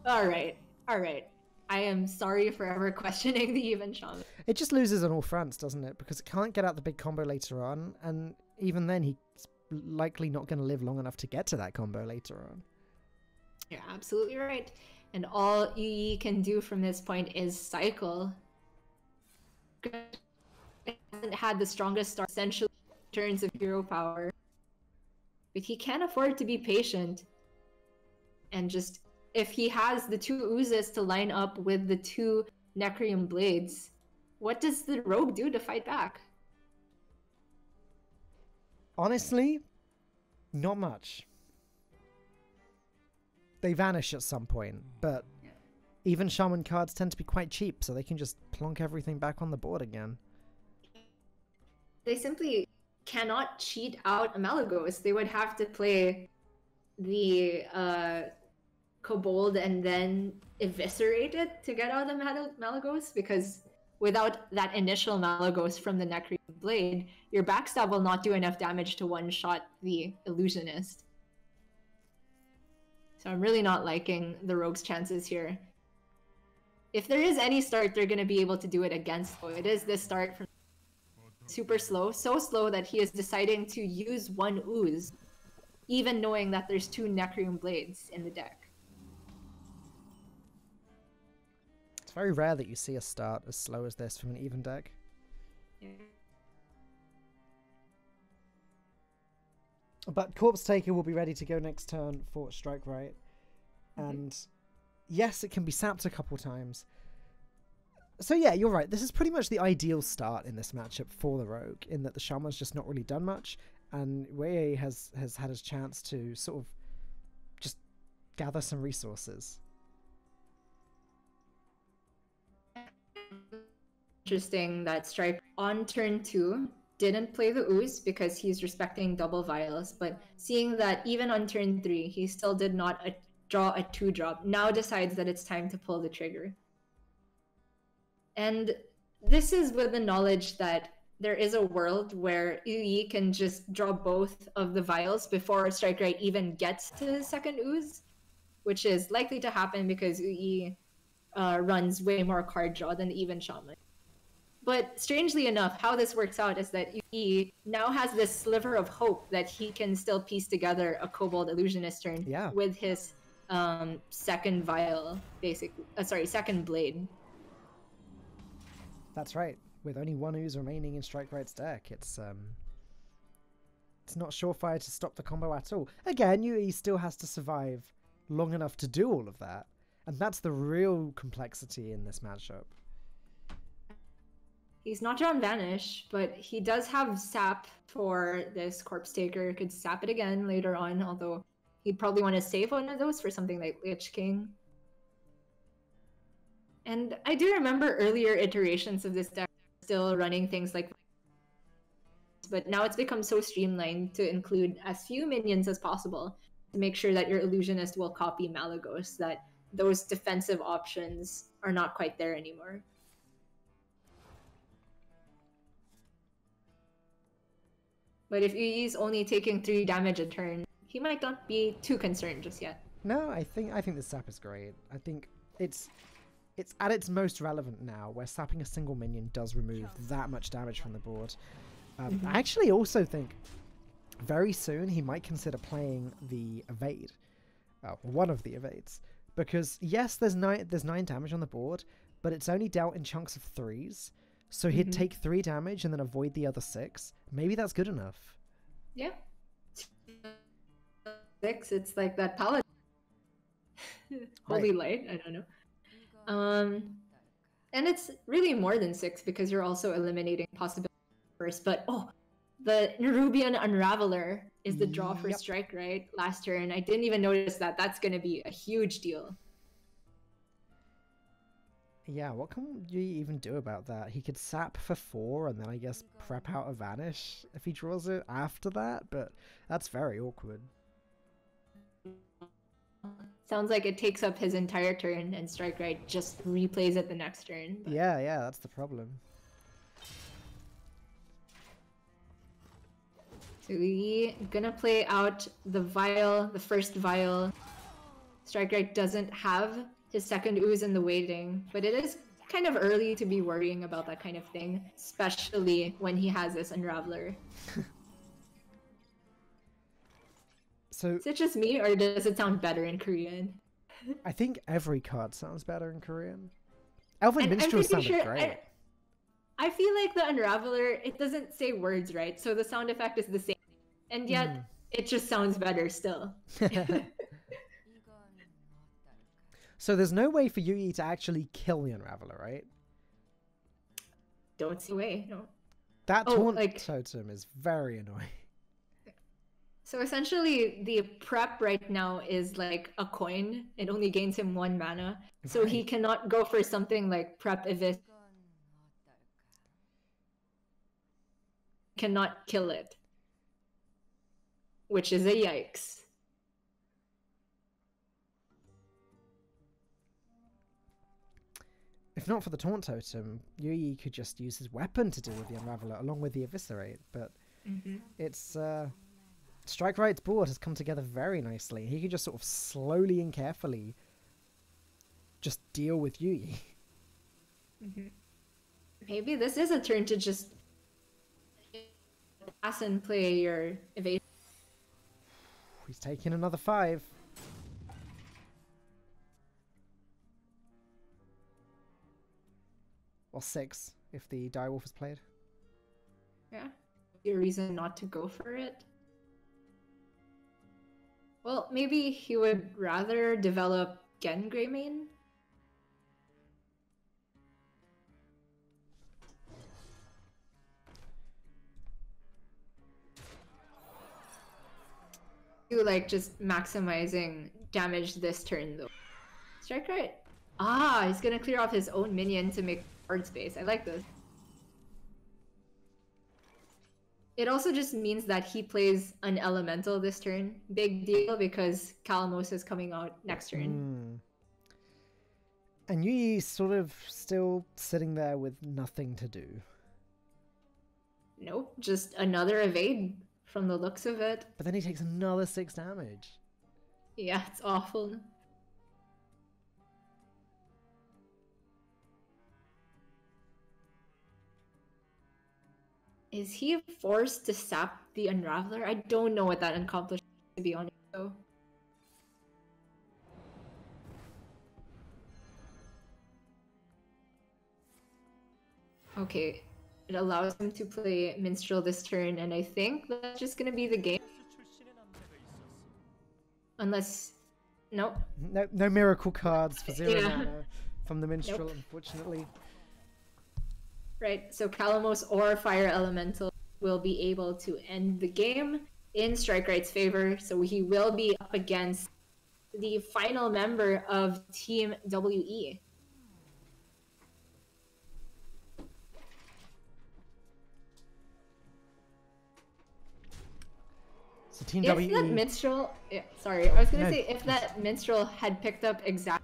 alright. I am sorry for ever questioning the even Shaman. It just loses on all fronts, doesn't it? Because it can't get out the big combo later on, and even then he's likely not going to live long enough to get to that combo later on. You're absolutely right. And all EE can do from this point is cycle. hasn't had the strongest start essentially in terms of hero power. But he can't afford to be patient. And just, if he has the 2 oozes to line up with the 2 Necreum Blades, what does the rogue do to fight back? Honestly, not much. They vanish at some point, but even Shaman cards tend to be quite cheap, so they can just plonk everything back on the board again. They simply cannot cheat out a Malygos. They would have to play the Kobold and then eviscerate it to get out the Malygos, because without that initial Malygos from the Necreum Blade, your backstab will not do enough damage to one-shot the Illusionist. So I'm really not liking the Rogue's chances here. If there is any start they're going to be able to do it against, though, it is this start from super slow. So slow that he is deciding to use 1 ooze, even knowing that there's 2 Necreum Blades in the deck. It's very rare that you see a start as slow as this from an even deck. Yeah. But Corpse Taker will be ready to go next turn for Strike Right. And yes, it can be sapped a couple times. So yeah, you're right. This is pretty much the ideal start in this matchup for the Rogue, in that the Shaman's just not really done much, and Wei has had his chance to sort of just gather some resources. Interesting that Strike on turn 2 didn't play the ooze because he's respecting double vials, but seeing that even on turn 3 he still did not draw a 2-drop, now decides that it's time to pull the trigger. And this is with the knowledge that there is a world where Yi can just draw both of the vials before Strike Right even gets to the second ooze, which is likely to happen because Yi runs way more card draw than the even Shaman. But strangely enough, how this works out is that Yi now has this sliver of hope that he can still piece together a Kobold Illusionist turn with his second vial, basically. Second blade. That's right. With only 1 ooze remaining in Strike Right's deck, it's not surefire to stop the combo at all. Again, Yui still has to survive long enough to do all of that, and that's the real complexity in this matchup. He's not drawn Vanish, but he does have Sap for this Corpse Taker. Could sap it again later on, although he'd probably want to save one of those for something like Lich King. And I do remember earlier iterations of this deck still running things like, but now it's become so streamlined to include as few minions as possible to make sure that your Illusionist will copy Malygos, that those defensive options are not quite there anymore. But if he's only taking 3 damage a turn, he might not be too concerned just yet. No, I think the sap is great. I think it's at its most relevant now, where sapping a single minion does remove that much damage from the board. I actually also think very soon he might consider playing the evade, one of the evades, because yes, there's 9 damage on the board, but it's only dealt in chunks of 3s. So he'd take 3 damage and then avoid the other 6. Maybe that's good enough. Yeah. 6, it's like that paladin. Holy light, I don't know. And it's really more than 6 because you're also eliminating possibilities first. But the Nerubian Unraveler is the draw for Strike Right last turn. I didn't even notice that. That's going to be a huge deal. Yeah, what can you even do about that? He could sap for 4 and then I guess prep out a Vanish if he draws it after that, but that's very awkward. Sounds like it takes up his entire turn and Strike Right just replays it the next turn. But... Yeah, that's the problem. So we gonna play out the vial, the first vial. Strike Right doesn't have his second ooze in the waiting, but it is kind of early to be worrying about that kind of thing, especially when he has this Unraveler. So is it just me, or does it sound better in Korean? I think every card sounds better in Korean. Elven Minstrel sounded great. I feel like the Unraveler, it doesn't say words, right? So the sound effect is the same. And yet, it just sounds better still. So there's no way for Yui to actually kill the Unraveler, right? Don't see a way, no. That taunt totem is very annoying. So essentially, the prep right now is like a coin. It only gains him 1 mana. So he cannot go for something like prep Evis. Cannot kill it. Which is a yikes. If not for the taunt totem, Yui could just use his weapon to deal with the Unraveler along with the Eviscerate, but it's Strike Right's board has come together very nicely. He could just sort of slowly and carefully just deal with Yui. Maybe this is a turn to just pass and play your evasion. He's taking another 5. Or 6 if the Direwolf is played. Yeah. A reason not to go for it. Well, maybe he would rather develop Gen Greymane. You like just maximizing damage this turn though. Strike right. Ah, he's gonna clear off his own minion to make card space. I like this. It also just means that he plays an elemental this turn. Big deal because Calamos is coming out next turn. And Yui's sort of still sitting there with nothing to do. Nope, just another evade from the looks of it. But then he takes another 6 damage. Yeah, it's awful. Is he forced to sap the Unraveler? I don't know what that accomplishes, to be honest, though. Okay, it allows him to play Minstrel this turn, and I think that's just gonna be the game. Unless... Nope. No miracle cards for 0 mana from the Minstrel, unfortunately. Right, so Calamos or Fire Elemental will be able to end the game in Strike Right's favor, so he will be up against the final member of Team WE. So Team if WE... that Minstrel... Yeah, sorry, I was going to say, if that Minstrel had picked up exact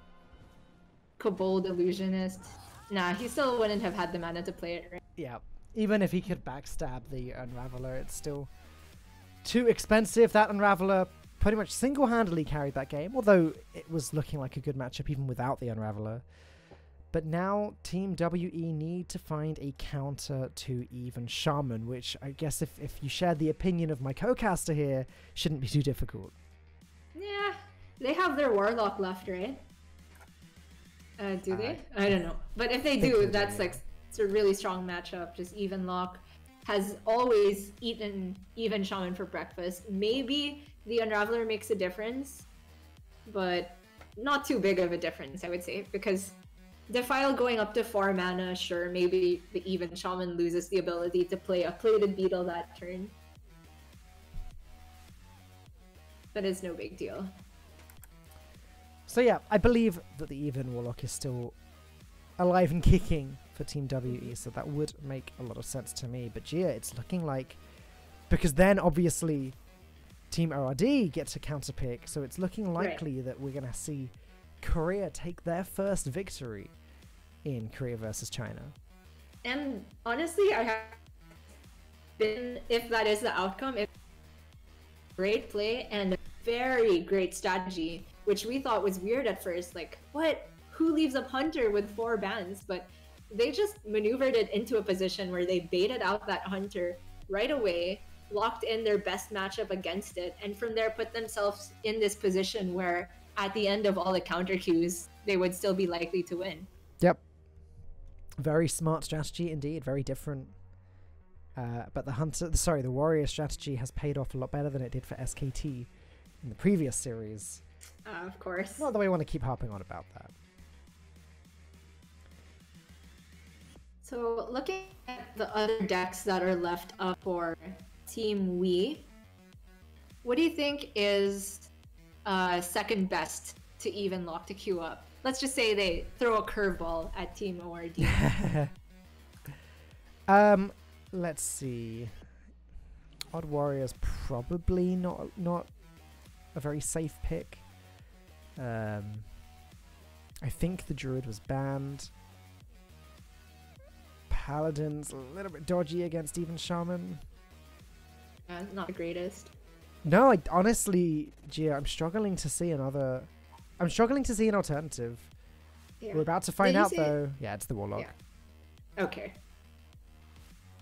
Kobold Illusionist... Nah, he still wouldn't have had the mana to play it, right? Yeah, even if he could backstab the Unraveler, it's still too expensive. That Unraveler pretty much single-handedly carried that game, although it was looking like a good matchup even without the Unraveler. But now Team WE need to find a counter to even Shaman, which I guess if you share the opinion of my co-caster here, shouldn't be too difficult. Yeah, they have their Warlock left, right? Do they? I don't know. But if they do, that's like it's a really strong matchup. Just Even Lock has always eaten Even Shaman for breakfast. Maybe the Unraveler makes a difference, but not too big of a difference, I would say, because Defile going up to 4 mana, sure, maybe the Even Shaman loses the ability to play a Plated Beetle that turn. But it's no big deal. So yeah, I believe that the Even Warlock is still alive and kicking for Team WE, so that would make a lot of sense to me. But yeah, it's looking like... Because then, obviously, Team ORD gets a counterpick, so it's looking likely that we're going to see Korea take their first victory in Korea versus China. And honestly, I have been, if that is the outcome, it's great play and a very great strategy, which we thought was weird at first. Like, what? Who leaves up Hunter with 4 bans? But they just maneuvered it into a position where they baited out that Hunter right away, locked in their best matchup against it, and from there put themselves in this position where at the end of all the counter queues, they would still be likely to win. Yep. Very smart strategy indeed, very different. But the warrior strategy has paid off a lot better than it did for SKT in the previous series. Of course. Not that we want to keep harping on about that. So looking at the other decks that are left up for Team Wii, what do you think is second best to even lock to queue up? Let's just say they throw a curveball at Team ORD. Let's see. Odd Warrior's probably not a very safe pick. I think the Druid was banned. Paladin's a little bit dodgy against even Shaman. Not the greatest. No, honestly, Gia, I'm struggling to see an alternative. Yeah. We're about to find out, though. Yeah, it's the Warlock. Yeah. Okay.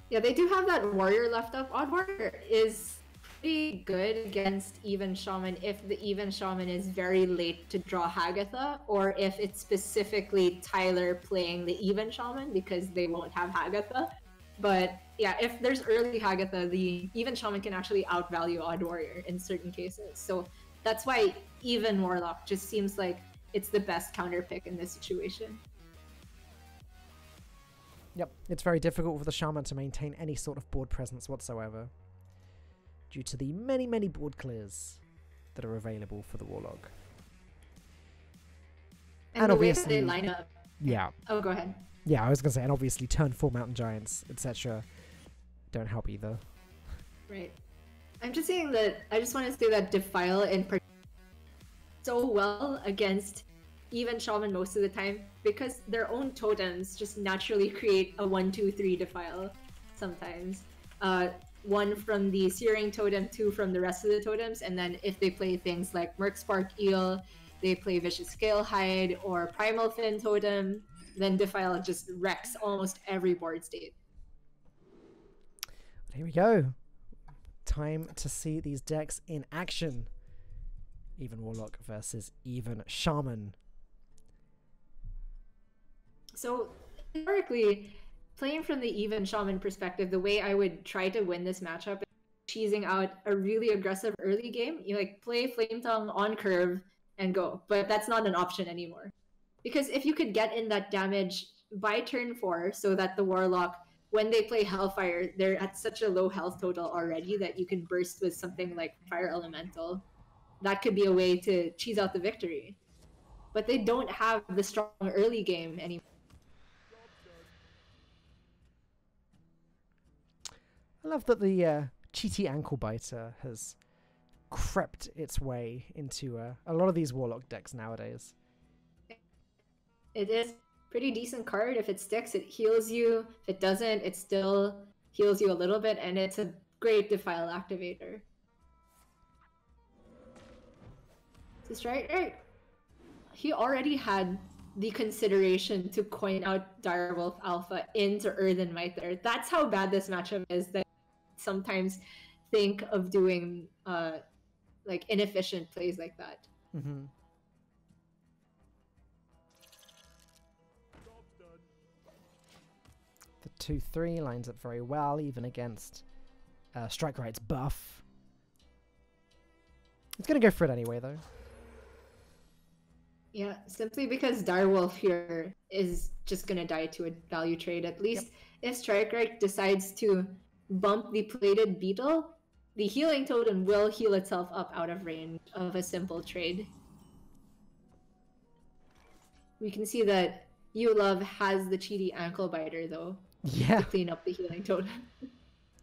Yeah, they do have that Warrior left up. Odd Warrior is pretty good against even Shaman if the even Shaman is very late to draw Hagatha, or if it's specifically Tyler playing the even Shaman because they won't have Hagatha. But yeah, if there's early Hagatha, the even Shaman can actually outvalue Odd Warrior in certain cases. So that's why even Warlock just seems like it's the best counter pick in this situation. Yep, it's very difficult for the Shaman to maintain any sort of board presence whatsoever due to the many, many board clears that are available for the Warlock. And obviously, way they line up. Yeah. Oh, go ahead. Yeah, I was going to say, and obviously turn 4 Mountain Giants, etc. don't help either. Right. I'm just saying that, I just want to say that Defile in particular so well against even Shaman most of the time because their own totems just naturally create a 1-2-3 Defile sometimes. 1 from the Searing Totem, 2 from the rest of the totems, and then if they play things like Mercspark Eel, they play Vicious Scalehide or Primal Fin Totem, then Defile just wrecks almost every board state. Here we go. Time to see these decks in action. Even Warlock versus even Shaman. So, historically, playing from the even Shaman perspective, the way I would try to win this matchup is cheesing out a really aggressive early game. You play Flame Tongue on curve and go, but that's not an option anymore. Because if you could get in that damage by turn 4 so that the Warlock, when they play Hellfire, they're at such a low health total already that you can burst with something like Fire Elemental. That could be a way to cheese out the victory. But they don't have the strong early game anymore. I love that the cheaty ankle biter has crept its way into a lot of these Warlock decks nowadays. It is a pretty decent card. If it sticks, it heals you. If it doesn't, it still heals you a little bit, and it's a great Defile activator. Just right. He already had the consideration to coin out Direwolf Alpha into Earthen Mither. That's how bad this matchup is that sometimes think of doing inefficient plays like that. Mm-hmm. The 2-3 lines up very well, even against Strike Right's buff. It's going to go for it anyway, though. Yeah, simply because Direwolf here is just going to die to a value trade. At least if Strike Right decides to bump the Plated Beetle, the Healing Totem will heal itself up out of range of a simple trade. We can see that Love has the cheaty ankle biter, though, to clean up the Healing Totem.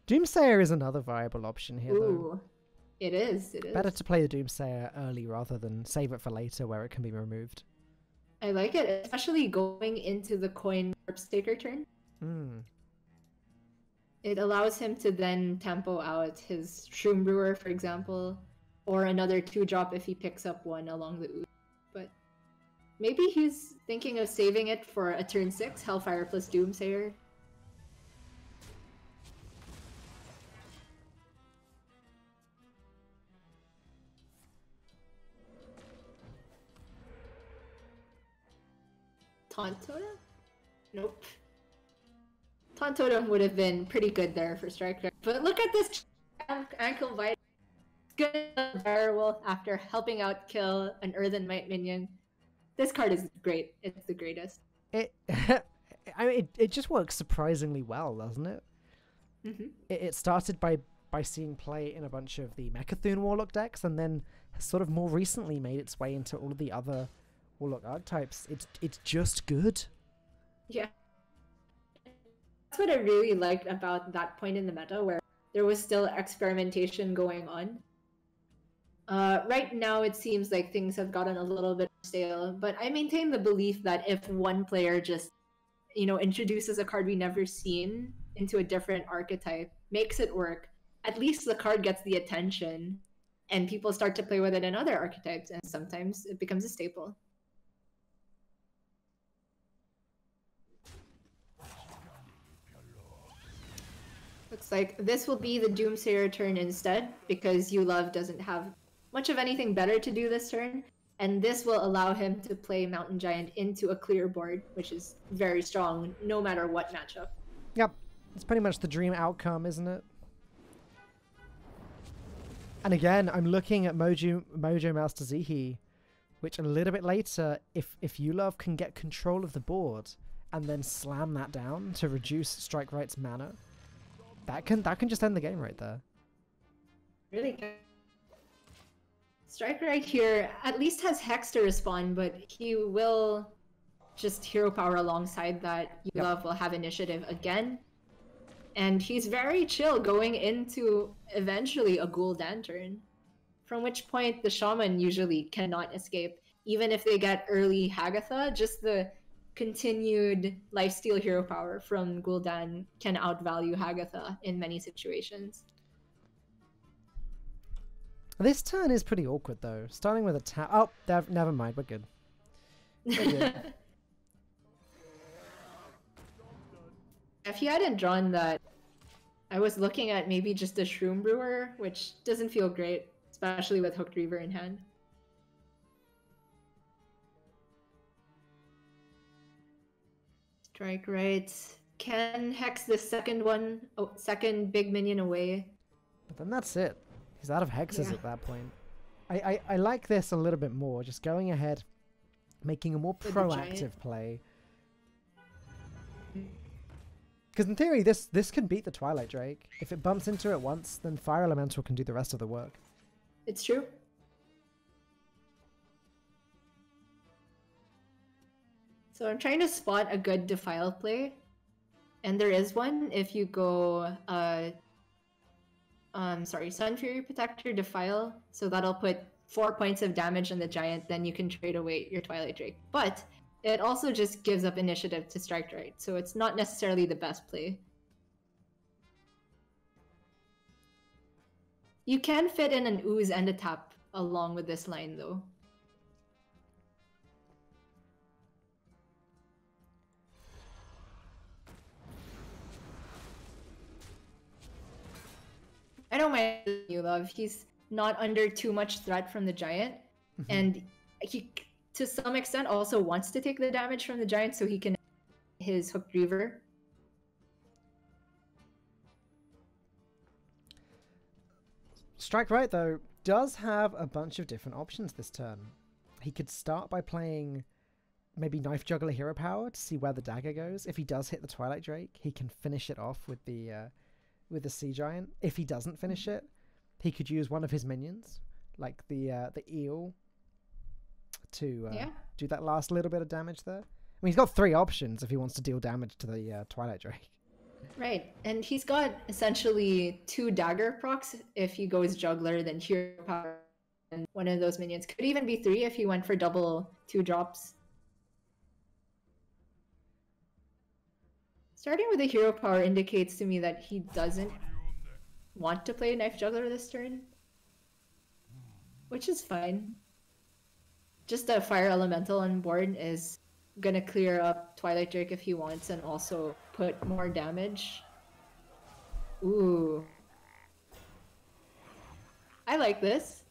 Doomsayer is another viable option here, though. It is. Better to play the Doomsayer early rather than save it for later where it can be removed. I like it, especially going into the coin Corpse Taker turn. It allows him to then tempo out his Shroom Brewer, for example, or another 2-drop if he picks up one along the ooze. But maybe he's thinking of saving it for a turn 6 Hellfire plus Doomsayer. Taunt Totem? Nope. Taunt Totem would have been pretty good there for Strike Right. But look at this ankle bite. Good Direwolf after helping out kill an Earthen Might minion. This card is great. It's the greatest. It, I mean, it just works surprisingly well, doesn't it? Mm-hmm. It started by seeing play in a bunch of the Mechathune Warlock decks, and then has sort of more recently made its way into all of the other Warlock archetypes. It's just good. Yeah. That's what I really liked about that point in the meta where there was still experimentation going on. Right now it seems like things have gotten a little bit stale, but I maintain the belief that if one player just, introduces a card we never seen into a different archetype, makes it work, at least the card gets the attention and people start to play with it in other archetypes, and sometimes it becomes a staple. Looks like this will be the Doomsayer turn instead, because Love doesn't have much of anything better to do this turn, and this will allow him to play Mountain Giant into a clear board, which is very strong no matter what matchup. Yep, it's pretty much the dream outcome, isn't it? And again, I'm looking at Mojo Master Zihi, which a little bit later, if Love can get control of the board and then slam that down to reduce Strike Right's mana, that can just end the game right there. Really good. Strike Right here at least has Hex to respond, but he will just hero power alongside that. Love will have initiative again. And he's very chill going into eventually a Gul'dan turn, from which point the Shaman usually cannot escape. Even if they get early Hagatha, just the continued lifesteal hero power from Gul'dan can outvalue Hagatha in many situations. This turn is pretty awkward though. Starting with a tap. Oh, never mind. We're good. We're good. If he hadn't drawn that, I was looking at maybe just a Shroom Brewer, which doesn't feel great, especially with Hooked Reaver in hand. Strike Right. Can Hex the second one, second big minion away. But then that's it. He's out of hexes at that point. I like this a little bit more, just going ahead, making a more proactive play. Because in theory, this can beat the Twilight Drake. If it bumps into it once, then Fire Elemental can do the rest of the work. It's true. So I'm trying to spot a good Defile play. And there is one if you go, Sun Fury Protector, Defile. So that'll put 4 points of damage on the Giant, then you can trade away your Twilight Drake. But it also just gives up initiative to Strike Right, so it's not necessarily the best play. You can fit in an Ooze and a Tap along with this line, though. I don't mind Love. He's not under too much threat from the Giant, and he, to some extent, also wants to take the damage from the Giant so he can his Hooked Reaver. Strike Right, though, does have a bunch of different options this turn. He could start by playing maybe Knife Juggler Hero Power to see where the dagger goes. If he does hit the Twilight Drake, he can finish it off with the Sea Giant. If he doesn't finish it, he could use one of his minions, like the eel, to do that last little bit of damage there. I mean, he's got 3 options if he wants to deal damage to the Twilight Drake. Right, and he's got essentially 2 dagger procs if he goes Juggler, then Hero Power, and one of those minions. Could even be 3 if he went for double 2 drops. Starting with the Hero Power indicates to me that he doesn't want to play Knife Juggler this turn, which is fine. Just a Fire Elemental on board is gonna clear up Twilight Drake if he wants and also put more damage. Ooh. I like this.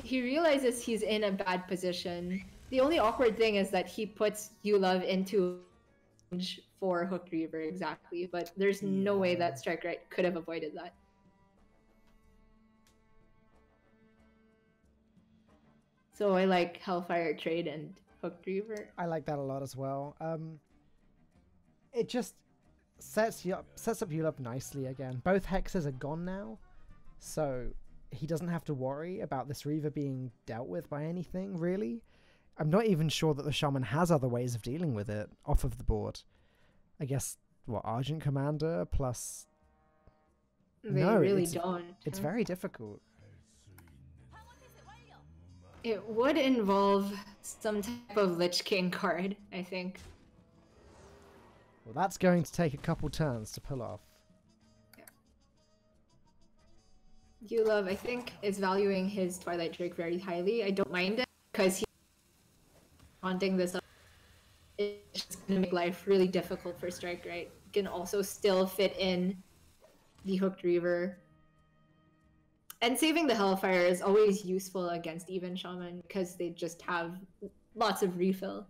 He realizes he's in a bad position. The only awkward thing is that he puts Love into for Hooked Reaver exactly, but there's no way that Strike Right could have avoided that. So I like Hellfire Trade and Hooked Reaver. I like that a lot as well. It just sets up Yulov nicely again. Both hexes are gone now, so he doesn't have to worry about this Reaver being dealt with by anything, really. I'm not even sure that the Shaman has other ways of dealing with it off of the board. I guess, what, Argent Commander plus... They no, really don't. It's very difficult. It would involve some type of Lich King card, I think. Well, that's going to take a couple turns to pull off. Yulov, I think, is valuing his Twilight Drake very highly. I don't mind it, because he's haunting this up. It's just going to make life really difficult for Strike Right. Can also still fit in the Hooked Reaver. And saving the Hellfire is always useful against even Shaman, because they just have lots of refill.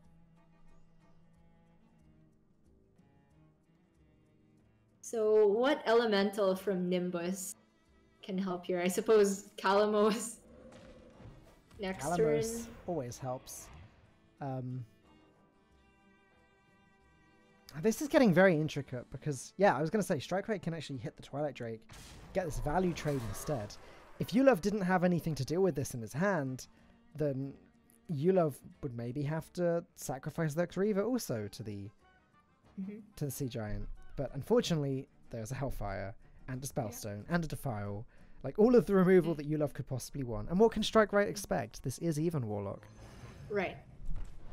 So what elemental from Nimbus can help here? I suppose Calamos next turn. Calamos always helps. This is getting very intricate because, yeah, I was going to say Strike Rate can actually hit the Twilight Drake, get this value trade instead. If Yulov didn't have anything to deal with this in his hand, then Yulov would maybe have to sacrifice the Reaver also to the Sea Giant. But unfortunately, there's a Hellfire and a Spellstone and a Defile. Like, all of the removal that Yulov could possibly want. And what can Strike Right expect? This is even Warlock. Right.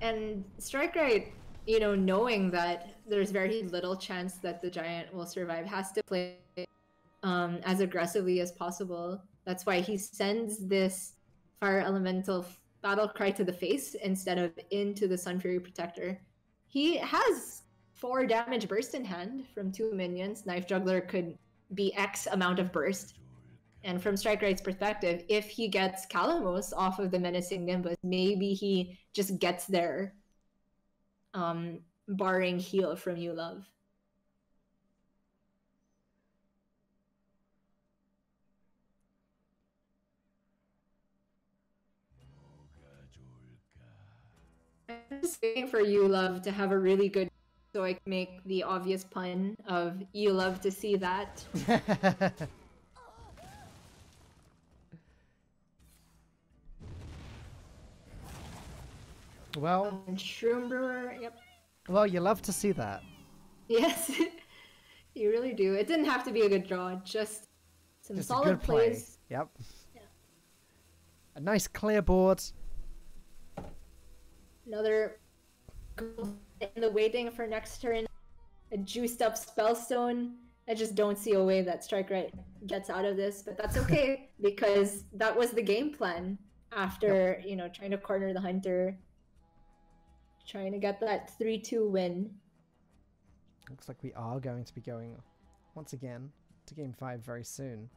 And Strike Right, you know, knowing that there's very little chance that the Giant will survive, has to play as aggressively as possible. That's why he sends this Fire Elemental Battle Cry to the face instead of into the Sun Fury Protector. He has 4 damage burst in hand from 2 minions. Knife Juggler could be X amount of burst. And from Strike Right's perspective, if he gets Calamos off of the Menacing Nimbus, maybe he just gets there, barring heal from Yulov. I'm just waiting for Yulov to have a really good, so I can make the obvious pun of you love to see that. Well, Shroom Brewer, yep. Well, you love to see that. Yes, you really do. It didn't have to be a good draw, just some solid a good play. plays. Yep. Yeah. A nice clear board. Another in the waiting for next turn. A juiced up Spellstone. I just don't see a way that Strike Right gets out of this, but that's okay because that was the game plan after, you know, trying to corner the Hunter, trying to get that 3-2 win. Looks like we are going to be going once again to Game 5 very soon.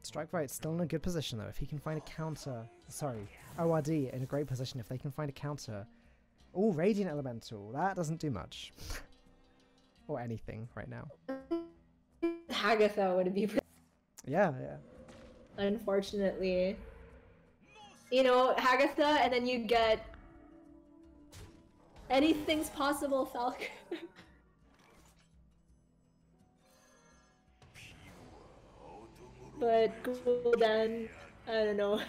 Strike Right's still in a good position though. If he can find a counter, sorry, ORD in a great position if they can find a counter. Oh, Radiant Elemental, that doesn't do much. Or anything right now. Hagatha would be yeah. Unfortunately. You know, Hagatha, and then you get anything's possible, Falcon. But Gul'dan, I don't know.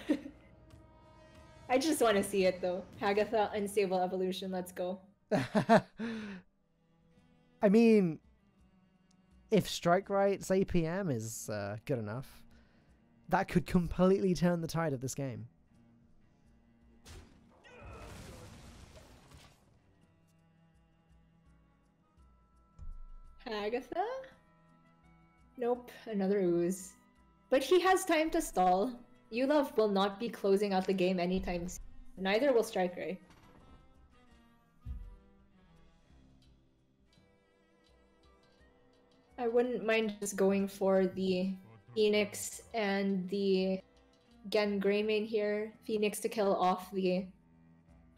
I just want to see it though. Hagatha, Unstable Evolution, let's go. I mean, if Strike Right's APM is good enough, that could completely turn the tide of this game. Hagatha? Nope, another ooze. But he has time to stall. Yulov will not be closing out the game anytime soon. Neither will Strike Right. I wouldn't mind just going for the Phoenix and the Gen Greymane here. Phoenix to kill off the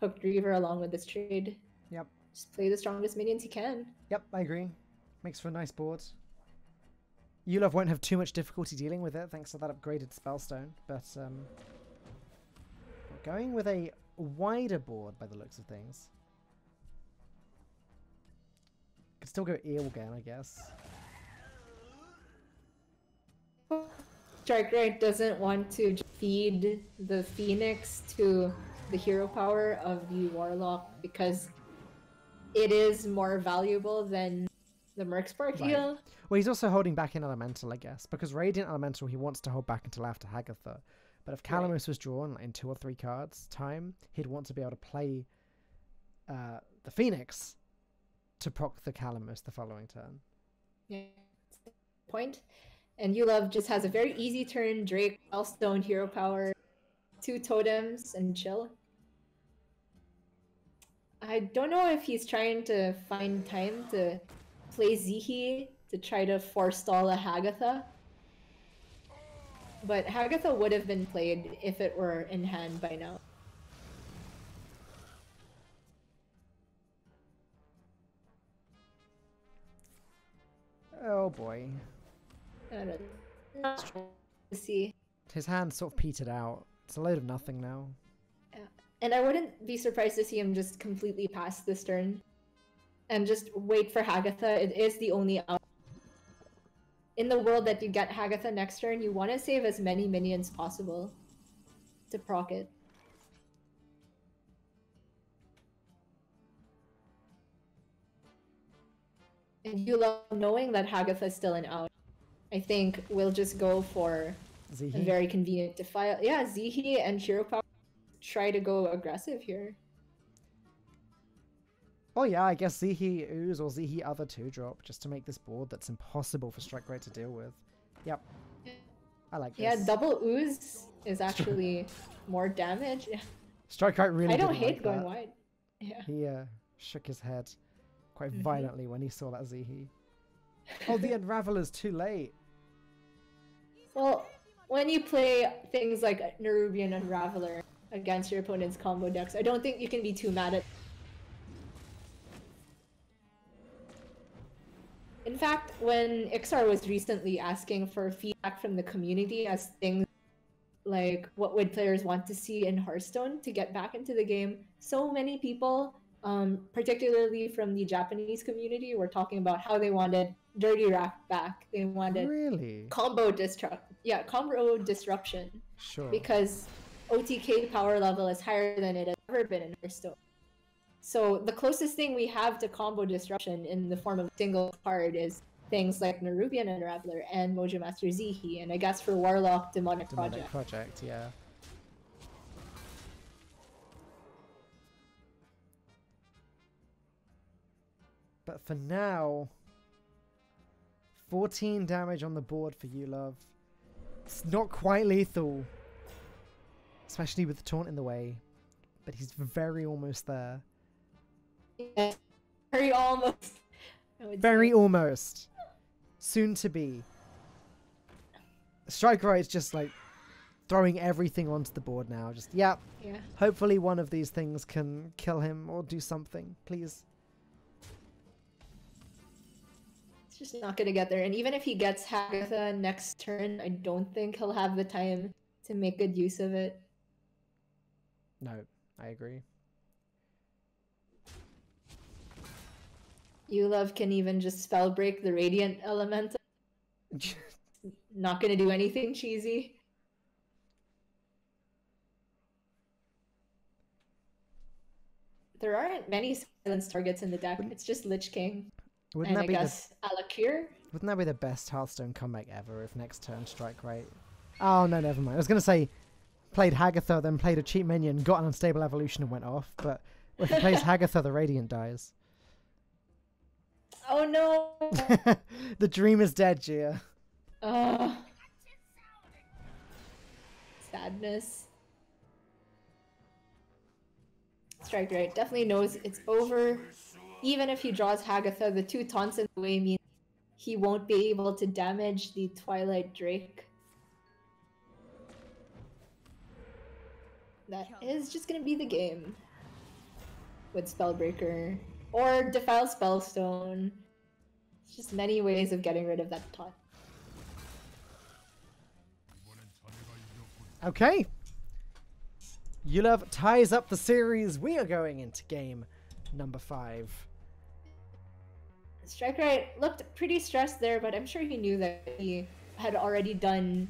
Hooked Reaver along with this trade. Yep. Just play the strongest minions he can. Yep, I agree. Makes for a nice board. Yulov won't have too much difficulty dealing with it thanks to that upgraded Spellstone, but going with a wider board by the looks of things. Could still go eel again, I guess. Strike Right doesn't want to feed the Phoenix to the hero power of the Warlock because it is more valuable than the Mercspark eel. Well, he's also holding back in Elemental, I guess, because Radiant Elemental he wants to hold back until after Hagatha. But if Calamus was drawn in 2 or 3 cards time, he'd want to be able to play the Phoenix to proc the Calamus the following turn. Yeah, that's the point. And Yulov just has a very easy turn. Drake, Hearthstone, hero power, 2 totems, and chill. I don't know if he's trying to find time to play Zihi to try to forestall a Hagatha. But Hagatha would have been played if it were in hand by now. Oh boy. I don't know. To see. His hand sort of petered out. It's a load of nothing now. Yeah. And I wouldn't be surprised to see him just completely pass this turn. And just wait for Hagatha. It is the only out. In the world that you get Hagatha next turn, you want to save as many minions possible to proc it. And you love knowing that Hagatha is still an out. I think we'll just go for Zihi? a very convenient defile. Yeah, Zihi and Hero Power try to go aggressive here. Oh yeah, I guess Zihi Ooze or Zihi other 2-drop just to make this board that's impossible for Strike Right to deal with. Yep. I like this. Yeah, double Ooze is actually more damage. Strike Right really I don't didn't hate like going that. wide. Yeah. He shook his head quite violently when he saw that Zihi. Oh, the Unraveler's too late. Well, when you play things like Nerubian Unraveler against your opponent's combo decks, I don't think you can be too mad at. In fact, when Ixar was recently asking for feedback from the community as things like what would players want to see in Hearthstone to get back into the game, so many people, particularly from the Japanese community, were talking about how they wanted Dirty Rack back. They wanted combo disruption. Sure. Because OTK power level is higher than it has ever been in Hearthstone. So the closest thing we have to combo disruption in the form of a single card is things like Nerubian Unraveler and Mojo Master Zihi, and I guess for Warlock, Demonic Project. Yeah. But for now, 14 damage on the board for Yulov. It's not quite lethal, especially with the taunt in the way, but he's very almost there. Yeah, very almost. Very almost. Soon to be. Strike Right is just like throwing everything onto the board now. Just, yeah. Hopefully one of these things can kill him or do something. Please. It's just not going to get there. And even if he gets Hagatha next turn, I don't think he'll have the time to make good use of it. No, I agree. Yulov can even just spell break the Radiant Elemental. Not gonna do anything cheesy. There aren't many silence targets in the deck. It's just Lich King. And I guess Alakir. Wouldn't that be the best Hearthstone comeback ever if next turn Strike Right? Oh no, never mind. I was gonna say played Hagatha, then played a cheap minion, got an unstable evolution and went off, but if he plays Hagatha, the Radiant dies. Oh no! The dream is dead, Gia. Sadness. Strike Right definitely knows it's over. Even if he draws Hagatha, the 2 taunts in the way mean he won't be able to damage the Twilight Drake. That is just gonna be the game. With Spellbreaker or Defile Spellstone. It's just many ways of getting rid of that taunt. Okay. Yulov ties up the series. We are going into game number 5. Strike Right looked pretty stressed there, but I'm sure he knew that he had already done,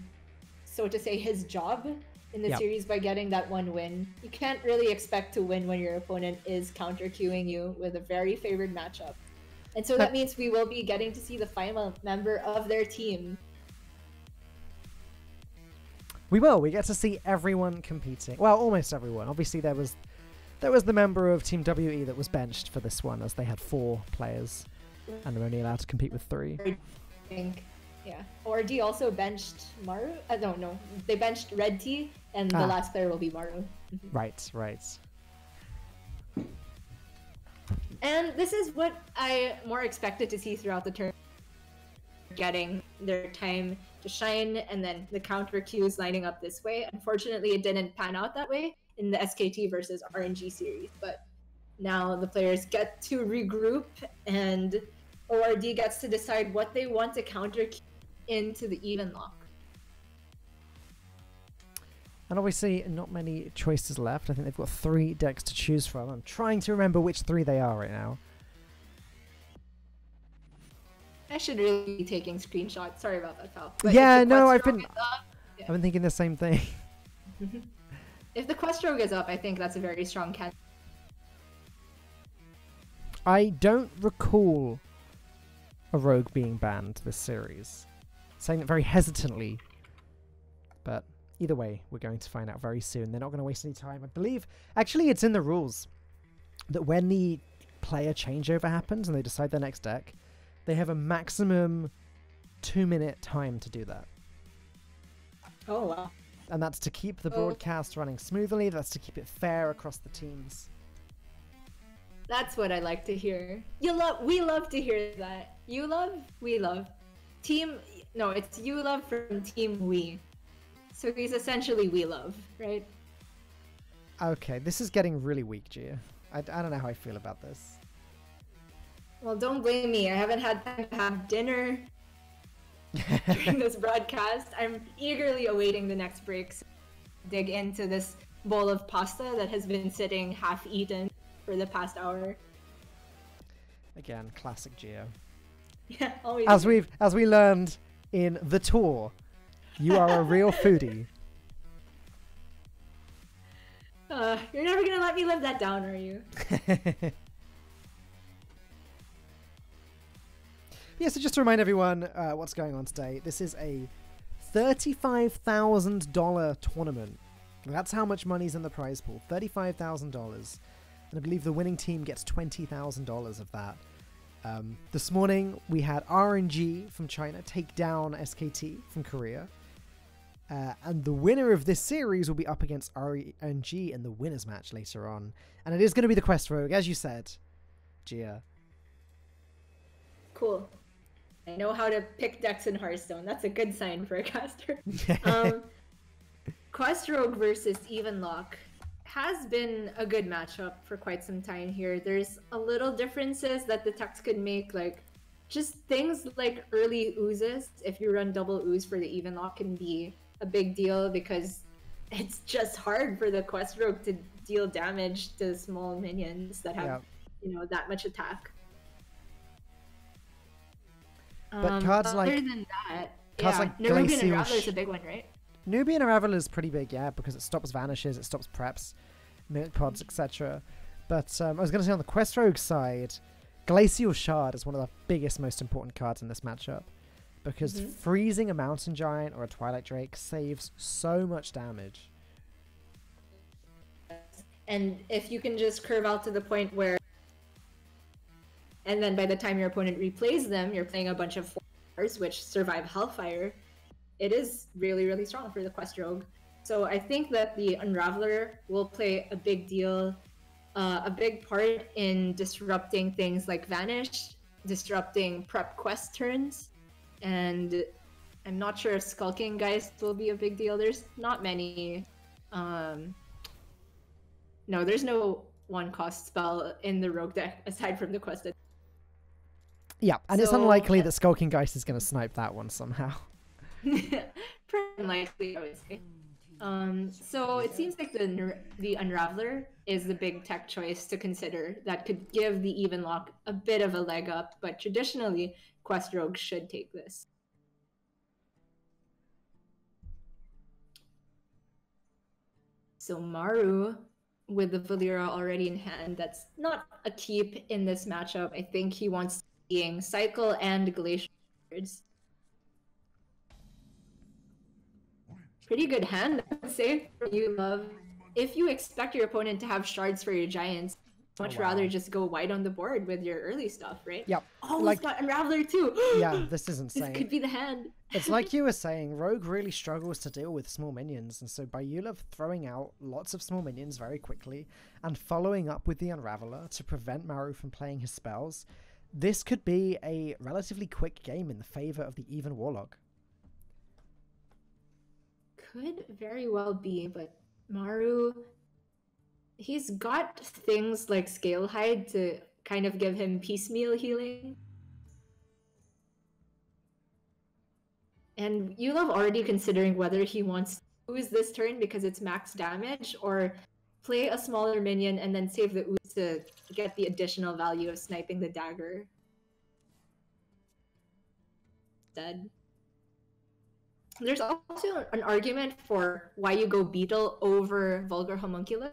so to say, his job in the series by getting that one win. You can't really expect to win when your opponent is counter-queuing you with a very favored matchup. And so that means we will be getting to see the final member of their team. We will. We get to see everyone competing. Well, almost everyone. Obviously, there was the member of Team WE that was benched for this one, as they had 4 players, and they're only allowed to compete with 3. I think, yeah. ORD also benched Maru. I don't know. They benched Red T, and the last player will be Maru. Right, right. And this is what I more expected to see throughout the turn. Getting their time to shine, and then the counter queues lining up this way. Unfortunately, it didn't pan out that way in the SKT versus RNG series, but now the players get to regroup, and ORD gets to decide what they want to counter queue into the even lock. And obviously, not many choices left. I think they've got 3 decks to choose from. I'm trying to remember which 3 they are right now. I should really be taking screenshots. Sorry about that, pal. But yeah, no, I've been thinking the same thing. If the quest rogue is up, I think that's a very strong candidate. I don't recall a rogue being banned this series. Saying it very hesitantly. But either way, we're going to find out very soon. They're not going to waste any time. I believe, actually, it's in the rules that when the player changeover happens and they decide their next deck, they have a maximum 2-minute time to do that. Oh, wow. And that's to keep the broadcast running smoothly. That's to keep it fair across the teams. That's what I like to hear. We love to hear that. You love, we love. No, it's you love from Team We. So he's essentially we love, right? Okay, this is getting really weak, Gia. I don't know how I feel about this. Well, don't blame me. I haven't had time to have dinner during this broadcast. I'm eagerly awaiting the next breaks. Dig into this bowl of pasta that has been sitting half-eaten for the past hour. Again, classic Gia. Yeah, always. As we learned in the tour, you are a real foodie. You're never gonna let me live that down, are you? Yeah, so just to remind everyone what's going on today, this is a $35,000 tournament. That's how much money's in the prize pool, $35,000. And I believe the winning team gets $20,000 of that. This morning, we had RNG from China take down SKT from Korea. And the winner of this series will be up against RNG in the winners match later on. And it is going to be the Quest Rogue, as you said, Gia. Cool. I know how to pick decks in Hearthstone. That's a good sign for a caster. Quest Rogue versus Evenlock has been a good matchup for quite some time here. There's a little differences that the techs could make, like just things like early oozes. If you run double ooze for the Evenlock, can be a big deal because it's just hard for the Quest Rogue to deal damage to small minions that have that much attack. But cards other like than that, like Nerubian and Raveler is a big one, right? Nubian and Raveler is pretty big, yeah, because it stops vanishes, it stops preps, milk pods, etc. But I was going to say on the Quest Rogue side, Glacial Shard is one of the biggest, most important cards in this matchup, because freezing a Mountain Giant or a Twilight Drake saves so much damage. And if you can just curve out to the point where, and then by the time your opponent replays them, you're playing a bunch of 4s which survive Hellfire, it is really, really strong for the Quest Rogue. So I think that the Unraveler will play a big deal, a big part in disrupting things like Vanish, disrupting prep quest turns, and I'm not sure if Skulking Geist will be a big deal. There's not many, no, there's no 1-cost spell in the rogue deck aside from the quest. Yeah, and it's unlikely that Skulking Geist is going to snipe that one somehow. Pretty unlikely, I would say. So it seems like the Unraveler is the big tech choice to consider that could give the Even Lock a bit of a leg up, but traditionally, Quest Rogue should take this. So Maru, with the Valera already in hand, that's not a keep in this matchup. I think he wants being Cycle and Glacial cards. Pretty good hand, I would say, for you, Love. If you expect your opponent to have shards for your giants, much rather just go wide on the board with your early stuff, right? Yep. Oh, like, it's got Unraveler too! Yeah, this is insane. This could be the hand. It's like you were saying, Rogue really struggles to deal with small minions, and so by Yulov throwing out lots of small minions very quickly, and following up with the Unraveler to prevent Maru from playing his spells, this could be a relatively quick game in the favor of the Even Warlock. Could very well be, but Maru, he's got things like Scale Hide to kind of give him piecemeal healing. And you love already considering whether he wants to ooze this turn because it's max damage, or play a smaller minion and then save the ooze to get the additional value of sniping the dagger. Dead. There's also an argument for why you go Beetle over Vulgar Homunculus.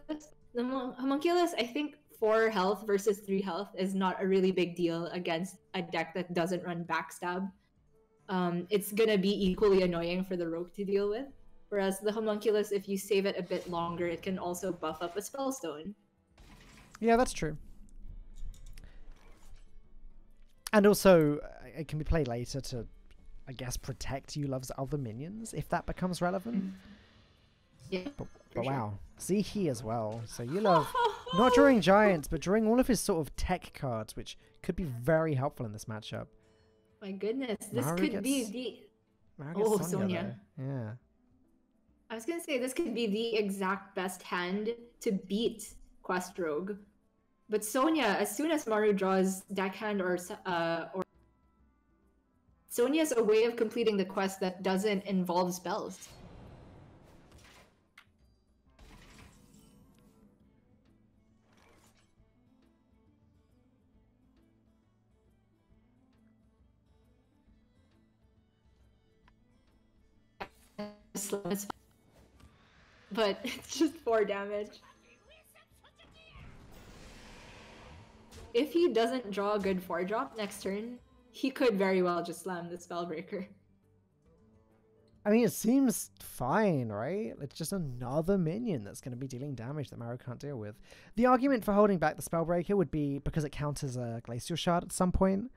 The Homunculus, I think 4 health versus 3 health is not a really big deal against a deck that doesn't run Backstab. It's gonna be equally annoying for the Rogue to deal with. Whereas the Homunculus, if you save it a bit longer, it can also buff up a Spellstone. Yeah, that's true. And also, it can be played later to, I guess, protect Yulov's other minions, if that becomes relevant. Yeah. But wow. See he as well. So Yulov, not drawing giants, but drawing all of his sort of tech cards, which could be very helpful in this matchup. My goodness, this could be the... Oh, Sonya. Yeah. I was going to say, this could be the exact best hand to beat Quest Rogue. But Sonya, as soon as Maru draws Deckhand or Sonya's a way of completing the quest that doesn't involve spells. But it's just 4 damage. If he doesn't draw a good 4-drop next turn, he could very well just slam the Spellbreaker. I mean, it seems fine, right? It's just another minion that's going to be dealing damage that Maru can't deal with. The argument for holding back the Spellbreaker would be because it counters a Glacial Shard at some point.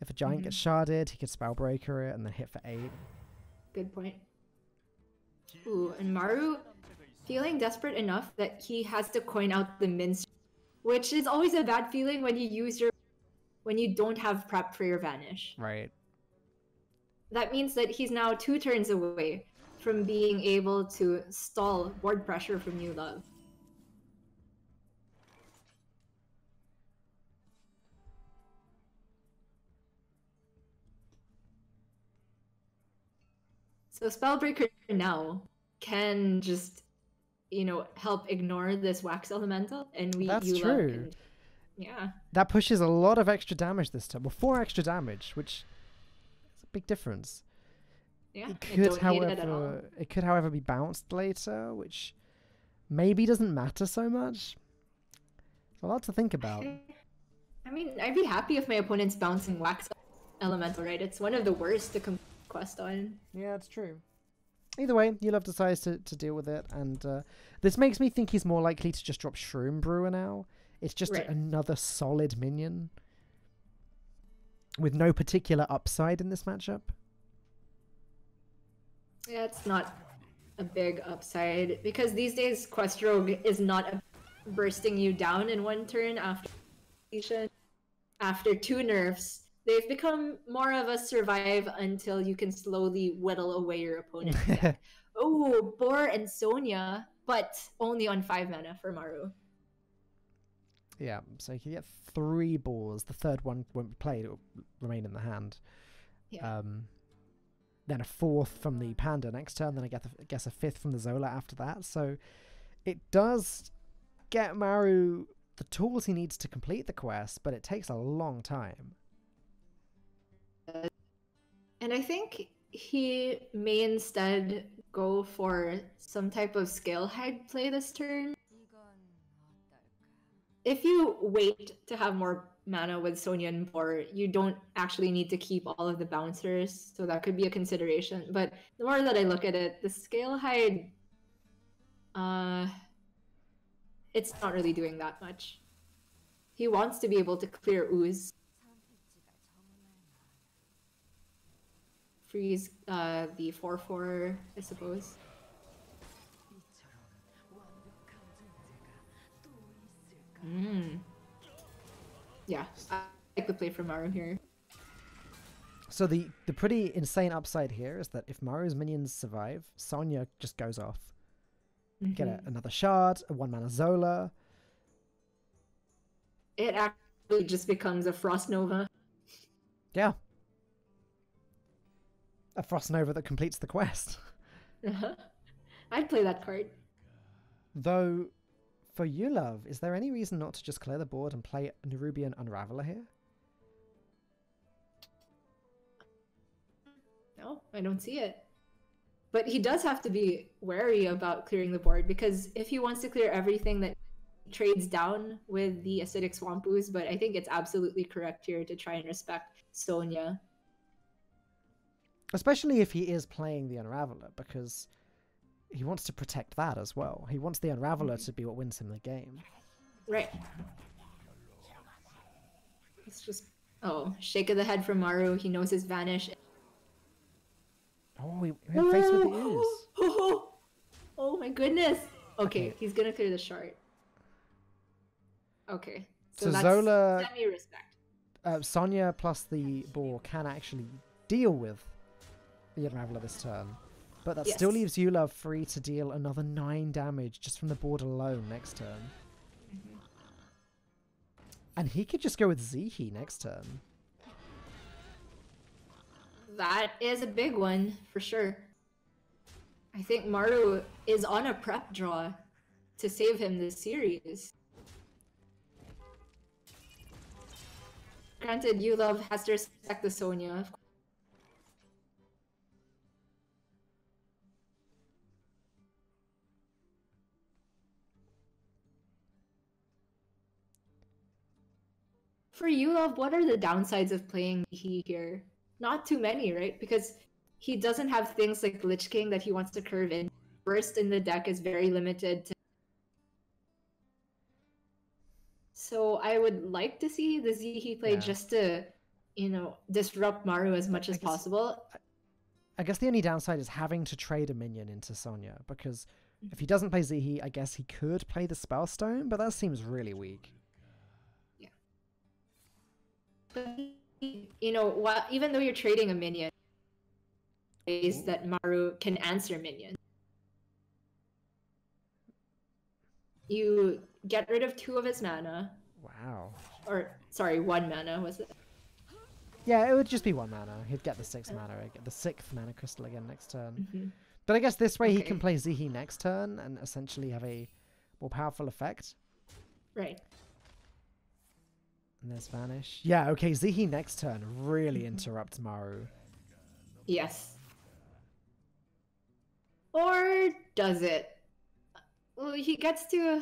If a giant gets sharded, he could Spellbreaker it and then hit for 8. Good point. Ooh, and Maru feeling desperate enough that he has to coin out the Mince, which is always a bad feeling when you don't have prep for your Vanish. Right. That means that he's now 2 turns away from being able to stall board pressure from New Love. So Spellbreaker now can just, you know, help ignore this Wax Elemental, and That's true. Yeah. That pushes a lot of extra damage this time. Well, 4 extra damage, which is a big difference. Yeah. It could, however, be bounced later, which maybe doesn't matter so much. A lot to think about. I mean, I'd be happy if my opponent's bouncing Wax Elemental, right? It's one of the worst to quest on. Yeah, it's true. Either way, Yulov decides to deal with it, and this makes me think he's more likely to just drop Shroom Brewer now. It's just another solid minion with no particular upside in this matchup. Yeah, it's not a big upside, because these days Quest Rogue is not bursting you down in 1 turn after 2 nerfs. They've become more of a survive until you can slowly whittle away your opponent. Oh, Boar and Sonya, but only on 5 mana for Maru. Yeah, so you can get 3 boars. The third one won't be played; it will remain in the hand. Yeah. Then a 4th from the panda next turn. Then I guess a 5th from the Zola after that. So it does get Maru the tools he needs to complete the quest, but it takes a long time. And I think he may instead go for some type of scale hide play this turn. If you wait to have more mana with Sonya and Bor, you don't actually need to keep all of the bouncers, so that could be a consideration. But the more that I look at it, the scale hide, it's not really doing that much. He wants to be able to clear ooze. Freeze the 4/4, I suppose. Yeah, I like the play from Maru here. So the pretty insane upside here is that if Maru's minions survive, Sonya just goes off. Get another shard, a 1-mana Zola. It actually just becomes a Frost Nova. Yeah. A Frost Nova that completes the quest. I'd play that card. Though, for you, love, is there any reason not to just clear the board and play Nerubian Unraveler here? No, I don't see it. But he does have to be wary about clearing the board, because if he wants to clear everything, that trades down with the Acidic Swamp Ooze, but I think it's absolutely correct here to try and respect Sonya. Especially if he is playing the Unraveler, because he wants to protect that as well. He wants the Unraveler to be what wins him the game. Right. It's just... Oh, shake of the head from Maru. He knows his vanish. Oh, we have faced with the ooze. Oh my goodness. Okay, he's gonna clear the shard. Okay. So that's Zola... semi-respect. Sonya plus the boar can actually deal with the Unraveler this turn. But that still leaves Yula free to deal another 9 damage just from the board alone next turn. And he could just go with Zihi next turn. That is a big one, for sure. I think Maru is on a prep draw to save him this series. Granted, Yula has to respect the Sonya. For Yula, what are the downsides of playing He here? Not too many, right? Because he doesn't have things like Lich King that he wants to curve in. Burst in the deck is very limited to... So I would like to see the Zihi play just to, you know, disrupt Maru as much as possible. I guess the only downside is having to trade a minion into Sonya, because if he doesn't play Zihi, I guess he could play the Spellstone, but that seems really weak. Yeah. But, you know, even though you're trading a minion, ways that Maru can answer minions. You get rid of 2 of his mana. Wow. Or, sorry, 1 mana, was it? Yeah, it would just be 1 mana. He'd get the 6th mana, the 6th mana crystal again next turn. But I guess this way he can play Zihi next turn and essentially have a more powerful effect. Right. And there's Vanish. Yeah, okay, Zihi next turn really interrupts Maru. Yes. Or does it? Well, he gets to...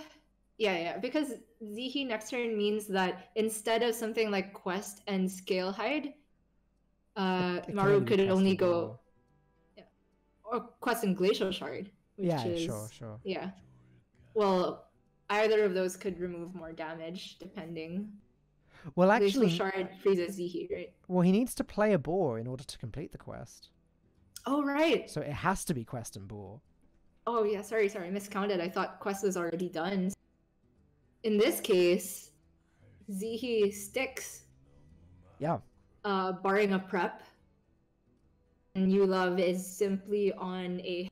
Yeah, because Zihi next turn means that instead of something like Quest and Scale Hide, Maru could only go... Yeah. Or Quest and Glacial Shard. Which is, sure. Yeah. Well, either of those could remove more damage, depending... Well, actually, Shard freezes Zihi, right? Well, he needs to play a boar in order to complete the quest. Oh, right. So it has to be quest and boar. Oh, yeah, sorry, miscounted. I thought quest was already done. In this case, Zihi sticks. Yeah. Barring a prep. And Yulove is simply on a...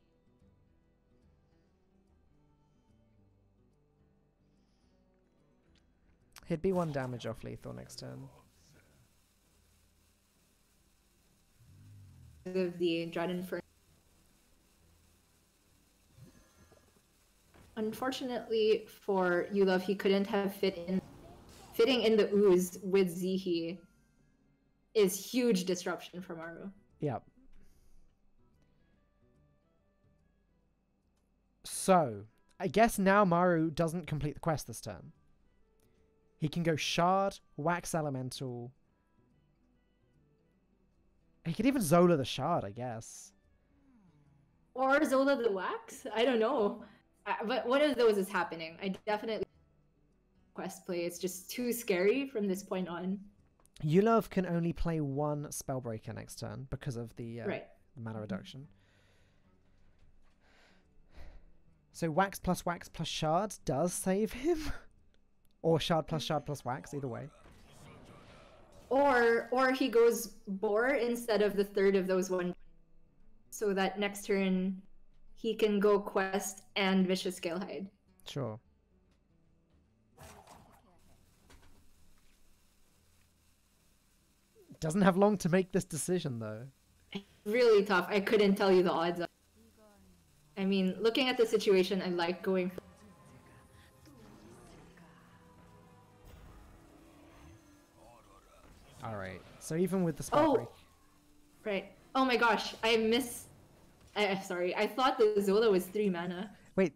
He'd be 1 damage off lethal next turn. Of the Dread Inferno. Unfortunately for Yulov, he couldn't have fitting in the ooze with Zihi is huge disruption for Maru. Yep. So, I guess now Maru doesn't complete the quest this turn. He can go Shard, Wax Elemental. He could even Zola the Shard, I guess. Or Zola the Wax? I don't know. But one of those is happening. I definitely quest play. It's just too scary from this point on. Yulov can only play 1 Spellbreaker next turn because of the mana reduction. So Wax plus Shard does save him. Or Shard plus Wax, either way. Or he goes Boar instead of the third of those 1. So that next turn he can go Quest and Vicious Scalehide. Sure. Doesn't have long to make this decision, though. Really tough. I couldn't tell you the odds. I mean, looking at the situation, I like going for... Alright, so even with the spell break... Right. Oh my gosh, sorry, I thought the Zola was 3 mana. Wait,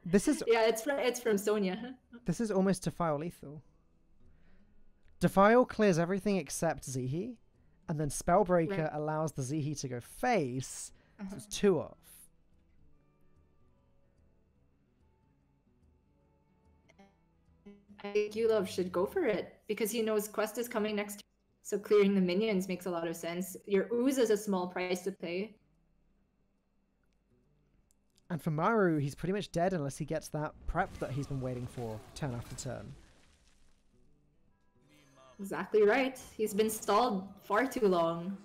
this is... Yeah, it's from Sonia. This is almost Defile lethal. Defile clears everything except Zihi, and then Spellbreaker allows the Zihi to go face, so it's 2 off. I think Yulov should go for it, because he knows Quest is coming next. So clearing the minions makes a lot of sense. Your Ooze is a small price to pay. And for Maru, he's pretty much dead unless he gets that prep that he's been waiting for turn after turn. Exactly right. He's been stalled far too long.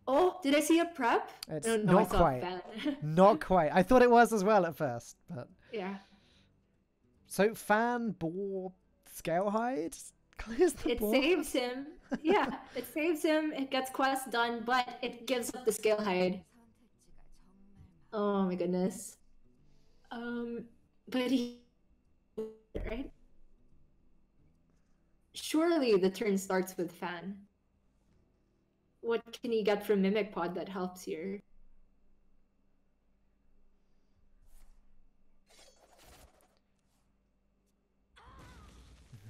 Oh, did I see a prep? It's no, not quite. Not quite. I thought it was as well at first, but... Yeah. So Fan, Boar, Scalehide clears the board? It saves him. Yeah, it saves him. It gets quest done, but it gives up the Scalehide. Oh my goodness. But he... Right? Surely the turn starts with Fan. What can he get from Mimic Pod that helps here?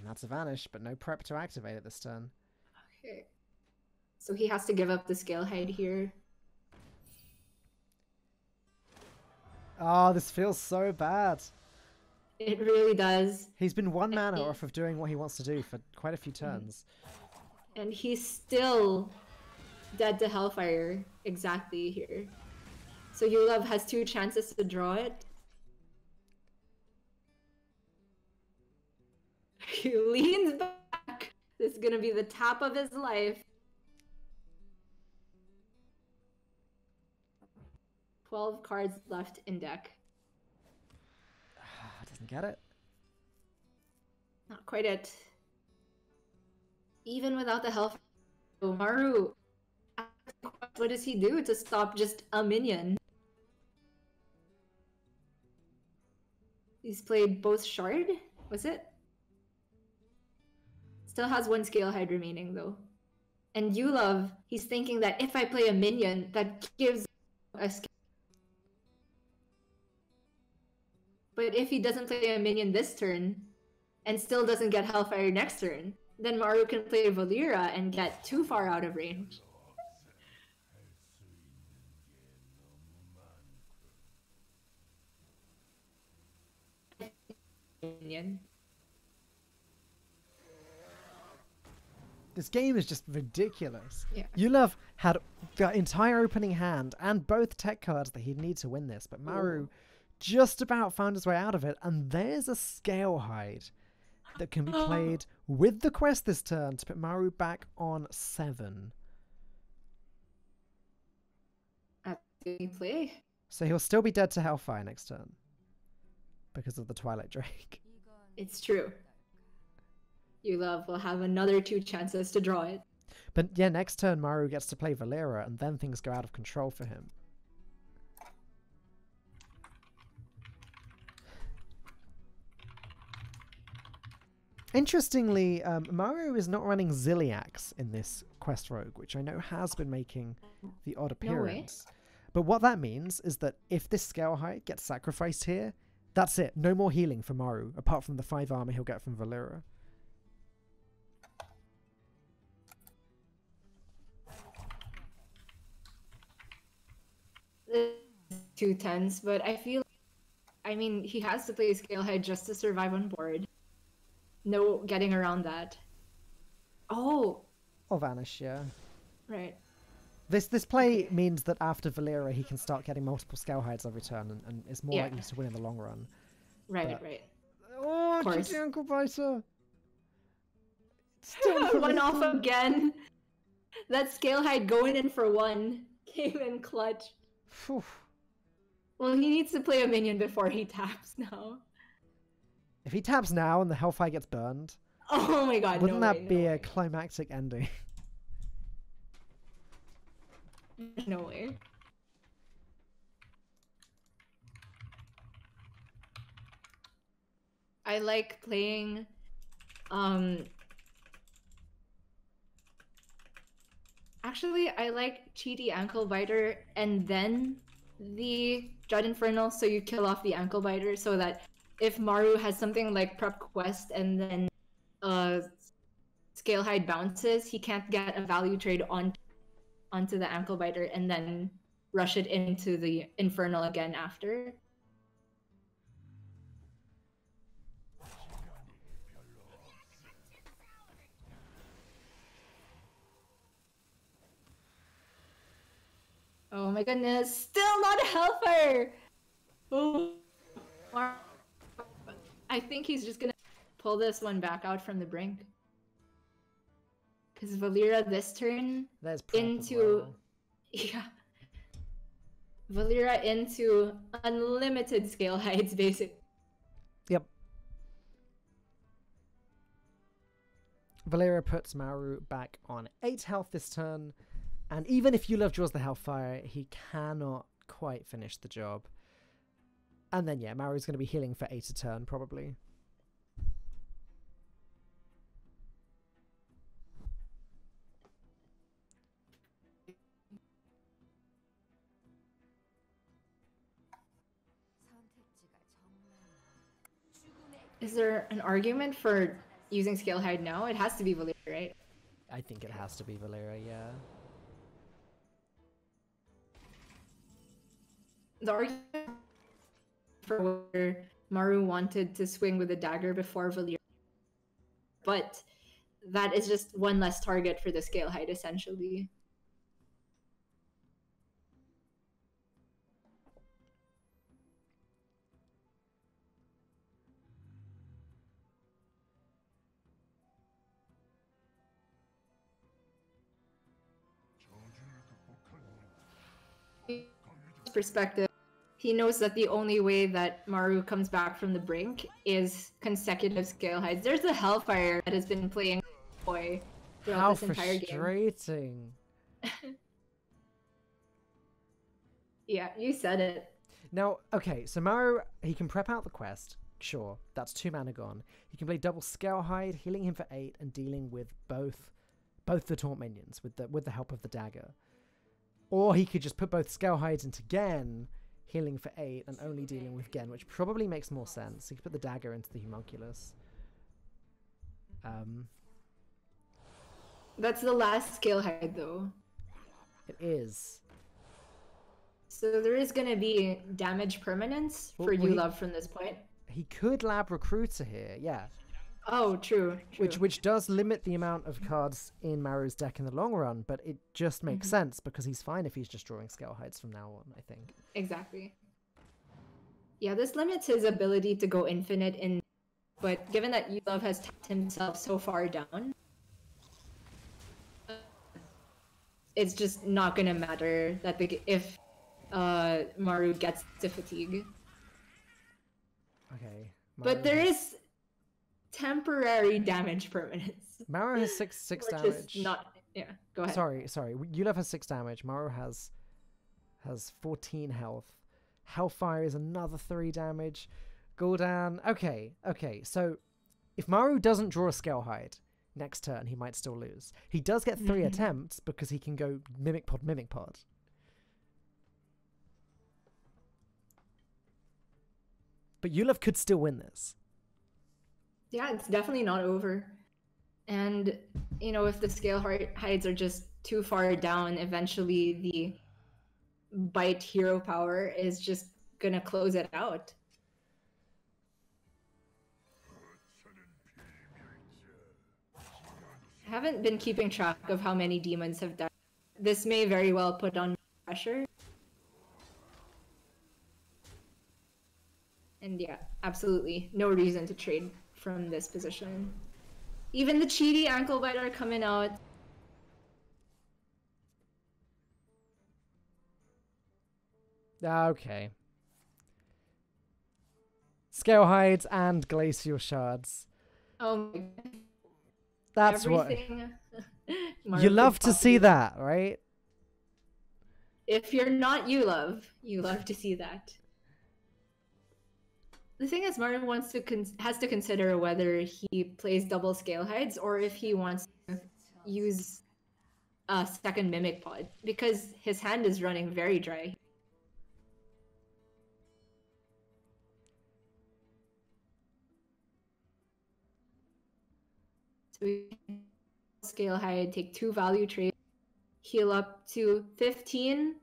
That's a Vanish, but no prep to activate it this turn. Okay. So he has to give up the Scalehide here. Oh, this feels so bad. It really does. He's been 1 mana off of doing what he wants to do for quite a few turns. And he's still dead to Hellfire exactly here. So Yulov has 2 chances to draw it. He leans back. This is gonna be the tap of his life. 12 cards left in deck. Doesn't get it. Not quite it. Even without the Hellfire. Maru, what does he do to stop just a minion? He's played both Shard, was it? Still has 1 Scalehide remaining though. And Yulov, he's thinking that if I play a minion, that gives a Scalehide. But if he doesn't play a minion this turn, and still doesn't get Hellfire next turn, then Maru can play Valera and get too far out of range. Minion. This game is just ridiculous. Yeah. Yulov had the entire opening hand and both tech cards that he'd need to win this, but Maru just about found his way out of it, and there's a Scalehide that can be played with the quest this turn to put Maru back on 7. Did he play? So he'll still be dead to Hellfire next turn. Because of the Twilight Drake. It's true. Love will have another 2 chances to draw it. But yeah, next turn Maru gets to play Valera, and then things go out of control for him. Interestingly, Maru is not running Ziliax in this quest rogue, which I know has been making the odd appearance. No way. But what that means is that if this scale height gets sacrificed here, that's it. No more healing for Maru, apart from the 5 armor he'll get from Valera. Too tense, but I feel, I mean, he has to play scale height just to survive on board. No getting around that. Oh. Or Vanish, yeah. Right. This play means that after Valera he can start getting multiple scale hides every turn and is more likely to win in the long run. Right, right. Oh, GG Ankle Biter! One off again. That scale hide going in for 1 came in clutch. Whew. Well, he needs to play a minion before he taps now. If he taps now and the Hellfire gets burned... Oh my god, wouldn't that be a climactic ending? No way. I like playing... Actually, I like Cheaty Ankle Biter and then the Dread Infernal, so you kill off the Ankle Biter so that if Maru has something like Prep Quest and then Scale Hide bounces, he can't get a value trade onto the Ankle Biter and then rush it into the Infernal again after. Oh my goodness, still not a Hellfire! Oh. I think he's just gonna pull this one back out from the brink. Because Valera this turn into... Yeah. Valera into unlimited scale heights, basically. Yep. Valera puts Maru back on 8 health this turn. And even if Yulav draws the Hellfire, he cannot quite finish the job. And then, yeah, Maru's going to be healing for 8 a turn, probably. Is there an argument for using Scale Hide now? It has to be Valera, right? I think it has to be Valera, yeah. The argument for whether Maru wanted to swing with a dagger before Valera, but that is just one less target for the Scale Hide, essentially. Perspective, he knows that the only way that Maru comes back from the brink is consecutive scale hides. There's a Hellfire that has been playing boy throughout this entire game. How frustrating. Yeah, you said it. Now, okay, so Maru, he can prep out the quest. Sure, that's 2 mana gone. He can play double Scale Hide, healing him for 8 and dealing with both the taunt minions with the help of the dagger. Or he could just put both Scale Hides into Gen, healing for 8, and only dealing with Gen, which probably makes more sense. He could put the dagger into the Homunculus. That's the last Scale Hide, though. It is. So there is going to be damage permanence for Yulav from this point. He could Lab Recruiter here, yeah. Oh, true. Which does limit the amount of cards in Maru's deck in the long run, but it just makes sense because he's fine if he's just drawing Scale Hides from now on, I think. Exactly. Yeah, this limits his ability to go infinite but given that Yulav has tapped himself so far down, it's just not gonna matter that if Maru gets to fatigue. Okay. But there is temporary damage permanence. Maru has 6 which damage. Is not, yeah, go ahead. Sorry. Yulov has 6 damage. Maru has 14 health. Hellfire is another 3 damage. Gul'dan. Okay. So if Maru doesn't draw a Scalehide next turn, he might still lose. He does get 3 attempts because he can go Mimic Pod. But Yulov could still win this. Yeah, it's definitely not over. And, you know, if the Scalehides are just too far down, eventually the Bite hero power is just going to close it out. I haven't been keeping track of how many demons have died. This may very well put on pressure. And yeah, absolutely no reason to trade from this position. Even the cheaty ankle bite are coming out. Okay. Scalehides and glacial shards. Oh my god. That's everything. What you love to see that, right? If you're not you love to see that. The thing is, Martin has to consider whether he plays double Scalehides or if he wants to use a second Mimic Pod, because his hand is running very dry. So we Scalehide, take 2 value trades, heal up to 15,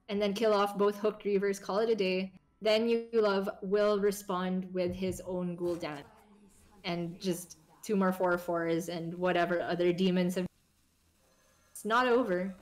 and then kill off both Hooked Reavers, call it a day. Then Yulov will respond with his own Gul'dan. And just 2 more 4/4s and whatever other demons have. It's not over.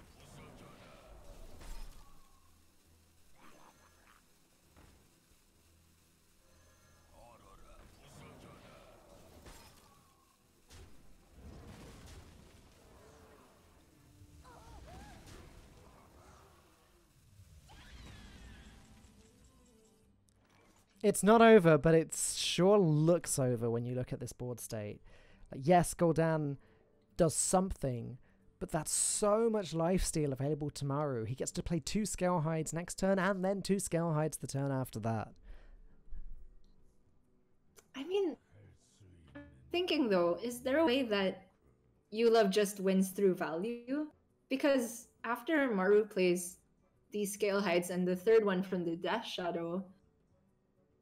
It's not over, but it sure looks over when you look at this board state. Like, yes, Gul'dan does something, but that's so much lifesteal available to Maru. He gets to play 2 Scalehides next turn and then 2 Scalehides the turn after that. I mean, thinking though, is there a way that Yulov just wins through value? Because after Maru plays these Scalehides and the third one from the Death Shadow,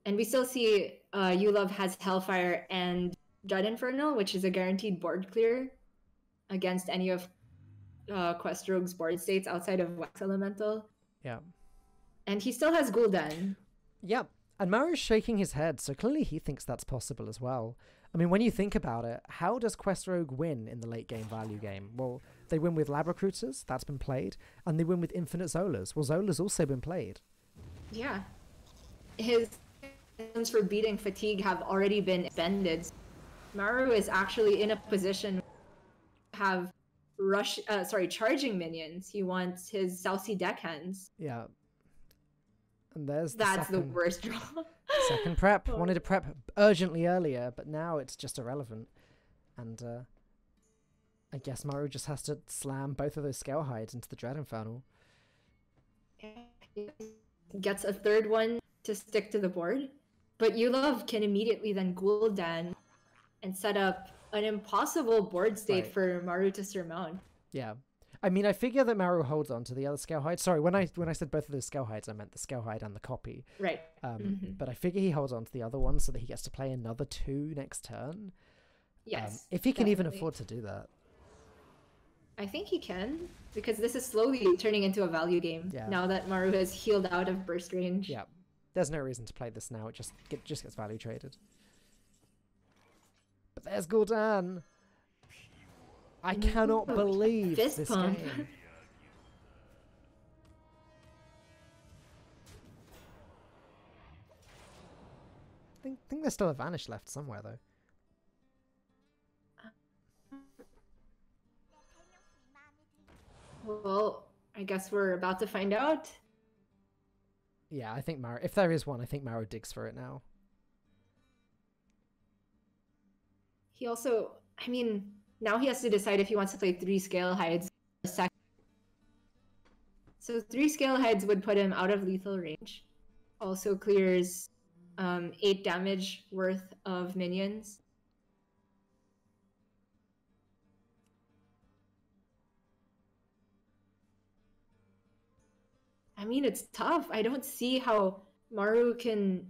and we still see Yulov has Hellfire and Dread Infernal, which is a guaranteed board clear against any of Quest Rogue's board states outside of Wax Elemental. Yeah. And he still has Gul'dan. Yep. And Maru's shaking his head, so clearly he thinks that's possible as well. I mean, when you think about it, how does Quest Rogue win in the late game value game? Well, they win with Lab Recruiters, that's been played, and they win with Infinite Zolas. Well, Zola's also been played. Yeah. His for beating fatigue have already been expended. Maru is actually in a position to have charging minions. He wants his Southsea deckhands. Yeah. And there's that's the worst draw. Second prep. Wanted to prep urgently earlier, but now it's just irrelevant. And I guess Maru just has to slam both of those Scalehides into the Dread Infernal. Gets a third one to stick to the board. But Yulov can immediately then Gul'dan and set up an impossible board state for Maru to surmount. Yeah. I mean, I figure that Maru holds on to the other Scalehide. Sorry, when I said both of those Scalehides, I meant the Scalehide and the copy. Right. But I figure he holds on to the other one so that he gets to play another 2 next turn. Yes. If he can even afford to do that. I think he can, because this is slowly turning into a value game now that Maru has healed out of burst range. Yeah. There's no reason to play this now. It just gets value traded. But there's Gul'dan. I cannot believe Fist this pump. game. I think there's still a Vanish left somewhere, though. Well, I guess we're about to find out. Yeah, I think Maru... If there is one, I think Maru digs for it now. He also... I mean, now he has to decide if he wants to play 3 Scale Hides. So 3 Scale Hides would put him out of lethal range. Also clears 8 damage worth of minions. I mean, it's tough. I don't see how Maru can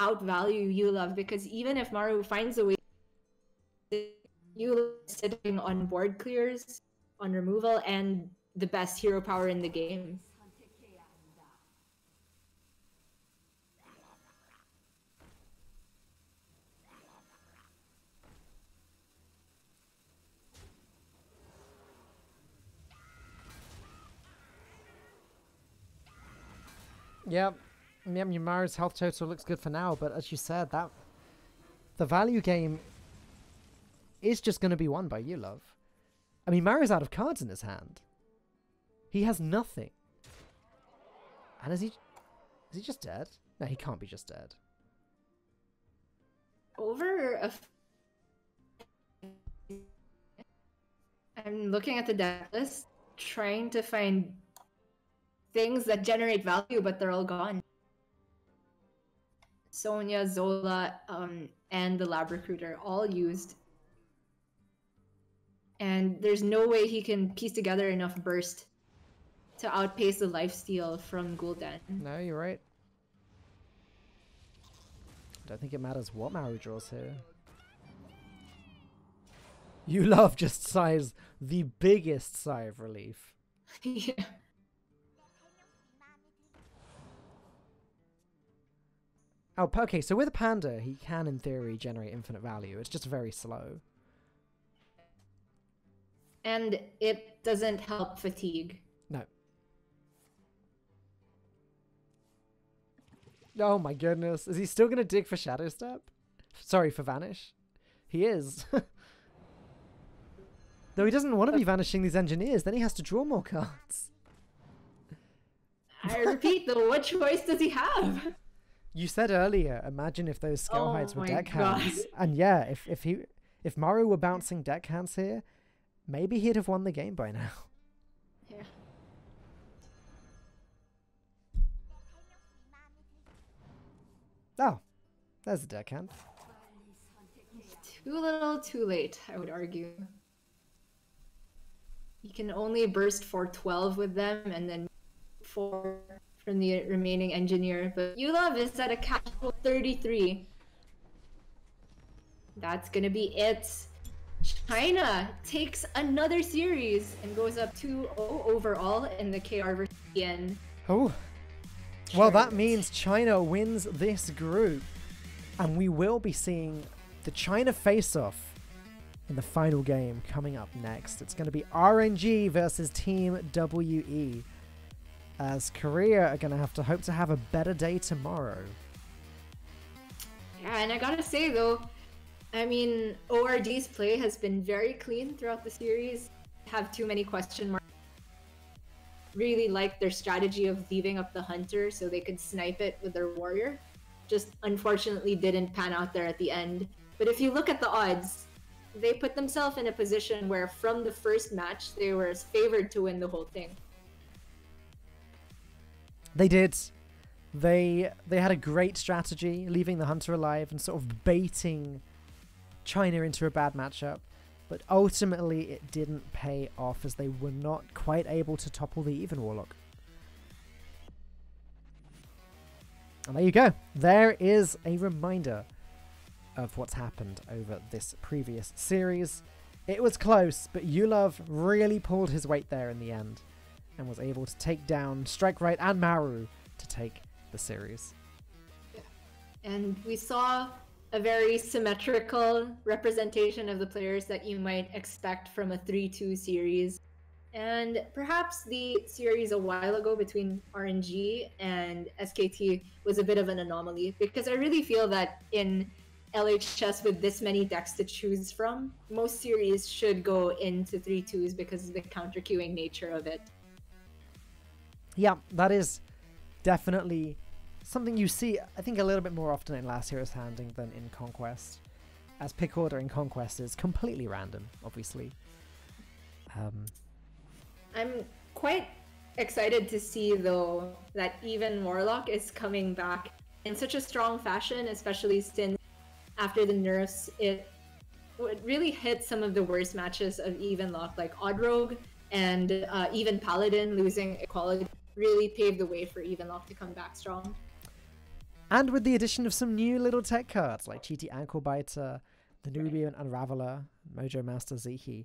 outvalue Yulov, because even if Maru finds a way, Yulov is sitting on board clears, on removal, and the best hero power in the game. Yep. Yeah, Maru's health total looks good for now, but as you said, that the value game is just going to be won by Yulov. I mean, Maru's out of cards in his hand. He has nothing. And is he just dead? No, he can't be just dead. I'm looking at the deck list, trying to find things that generate value, but they're all gone. Sonya, Zola, and the Lab Recruiter all used. And there's no way he can piece together enough burst to outpace the lifesteal from Gul'dan. No, you're right. I don't think it matters what Maru draws here. Yulov just sighs the biggest sigh of relief. Yeah. Oh, okay, so with a Panda, he can, in theory, generate infinite value. It's just very slow. And it doesn't help fatigue. No. Oh my goodness. Is he still going to dig for Shadow Step? Sorry, for Vanish? He is. Though he doesn't want to be vanishing these engineers, then he has to draw more cards. I repeat, though, what choice does he have? You said earlier, imagine if those Scale Hides were deck God. hands. And yeah, if Maru were bouncing deck hands here, maybe he'd have won the game by now. Yeah. Oh, there's a deck hand. Too little, too late, I would argue. You can only burst for 12 with them, and then 4 from the remaining engineer. But Yulov is at a casual 33. That's gonna be it. China takes another series and goes up 2-0 overall in the KR versus TN. Oh. Well, that means China wins this group. And we will be seeing the China face-off in the final game coming up next. It's going to be RNG versus Team WE. As Korea are going to have to hope to have a better day tomorrow. Yeah, and I gotta say though, I mean, ORD's play has been very clean throughout the series. Have too many question marks. Really like their strategy of leaving up the hunter so they could snipe it with their warrior. Just unfortunately didn't pan out there at the end. But if you look at the odds, they put themselves in a position where from the first match, they were favored to win the whole thing. They did. They had a great strategy, leaving the hunter alive and sort of baiting China into a bad matchup. But ultimately, it didn't pay off as they were not quite able to topple the Even Warlock. And there you go. There is a reminder of what's happened over this previous series. It was close, but Yulov really pulled his weight there in the end and was able to take down Strike Right and Maru to take the series. Yeah. And we saw a very symmetrical representation of the players that you might expect from a 3-2 series. And perhaps the series a while ago between RNG and SKT was a bit of an anomaly, because I really feel that in LHS with this many decks to choose from, most series should go into 3-2s because of the counter queuing nature of it. Yeah, that is definitely something you see, I think, a little bit more often in Last Hero's Handing than in Conquest, as pick order in Conquest is completely random, obviously. I'm quite excited to see, though, that even Warlock is coming back in such a strong fashion, especially since after the nerfs, it would really hit some of the worst matches of even Lock, like Odd Rogue and even Paladin losing equality really paved the way for even Lock to come back strong. And with the addition of some new little tech cards like Cheaty Ankle Biter, the Nubian Unraveler, Mojo Master Zehi,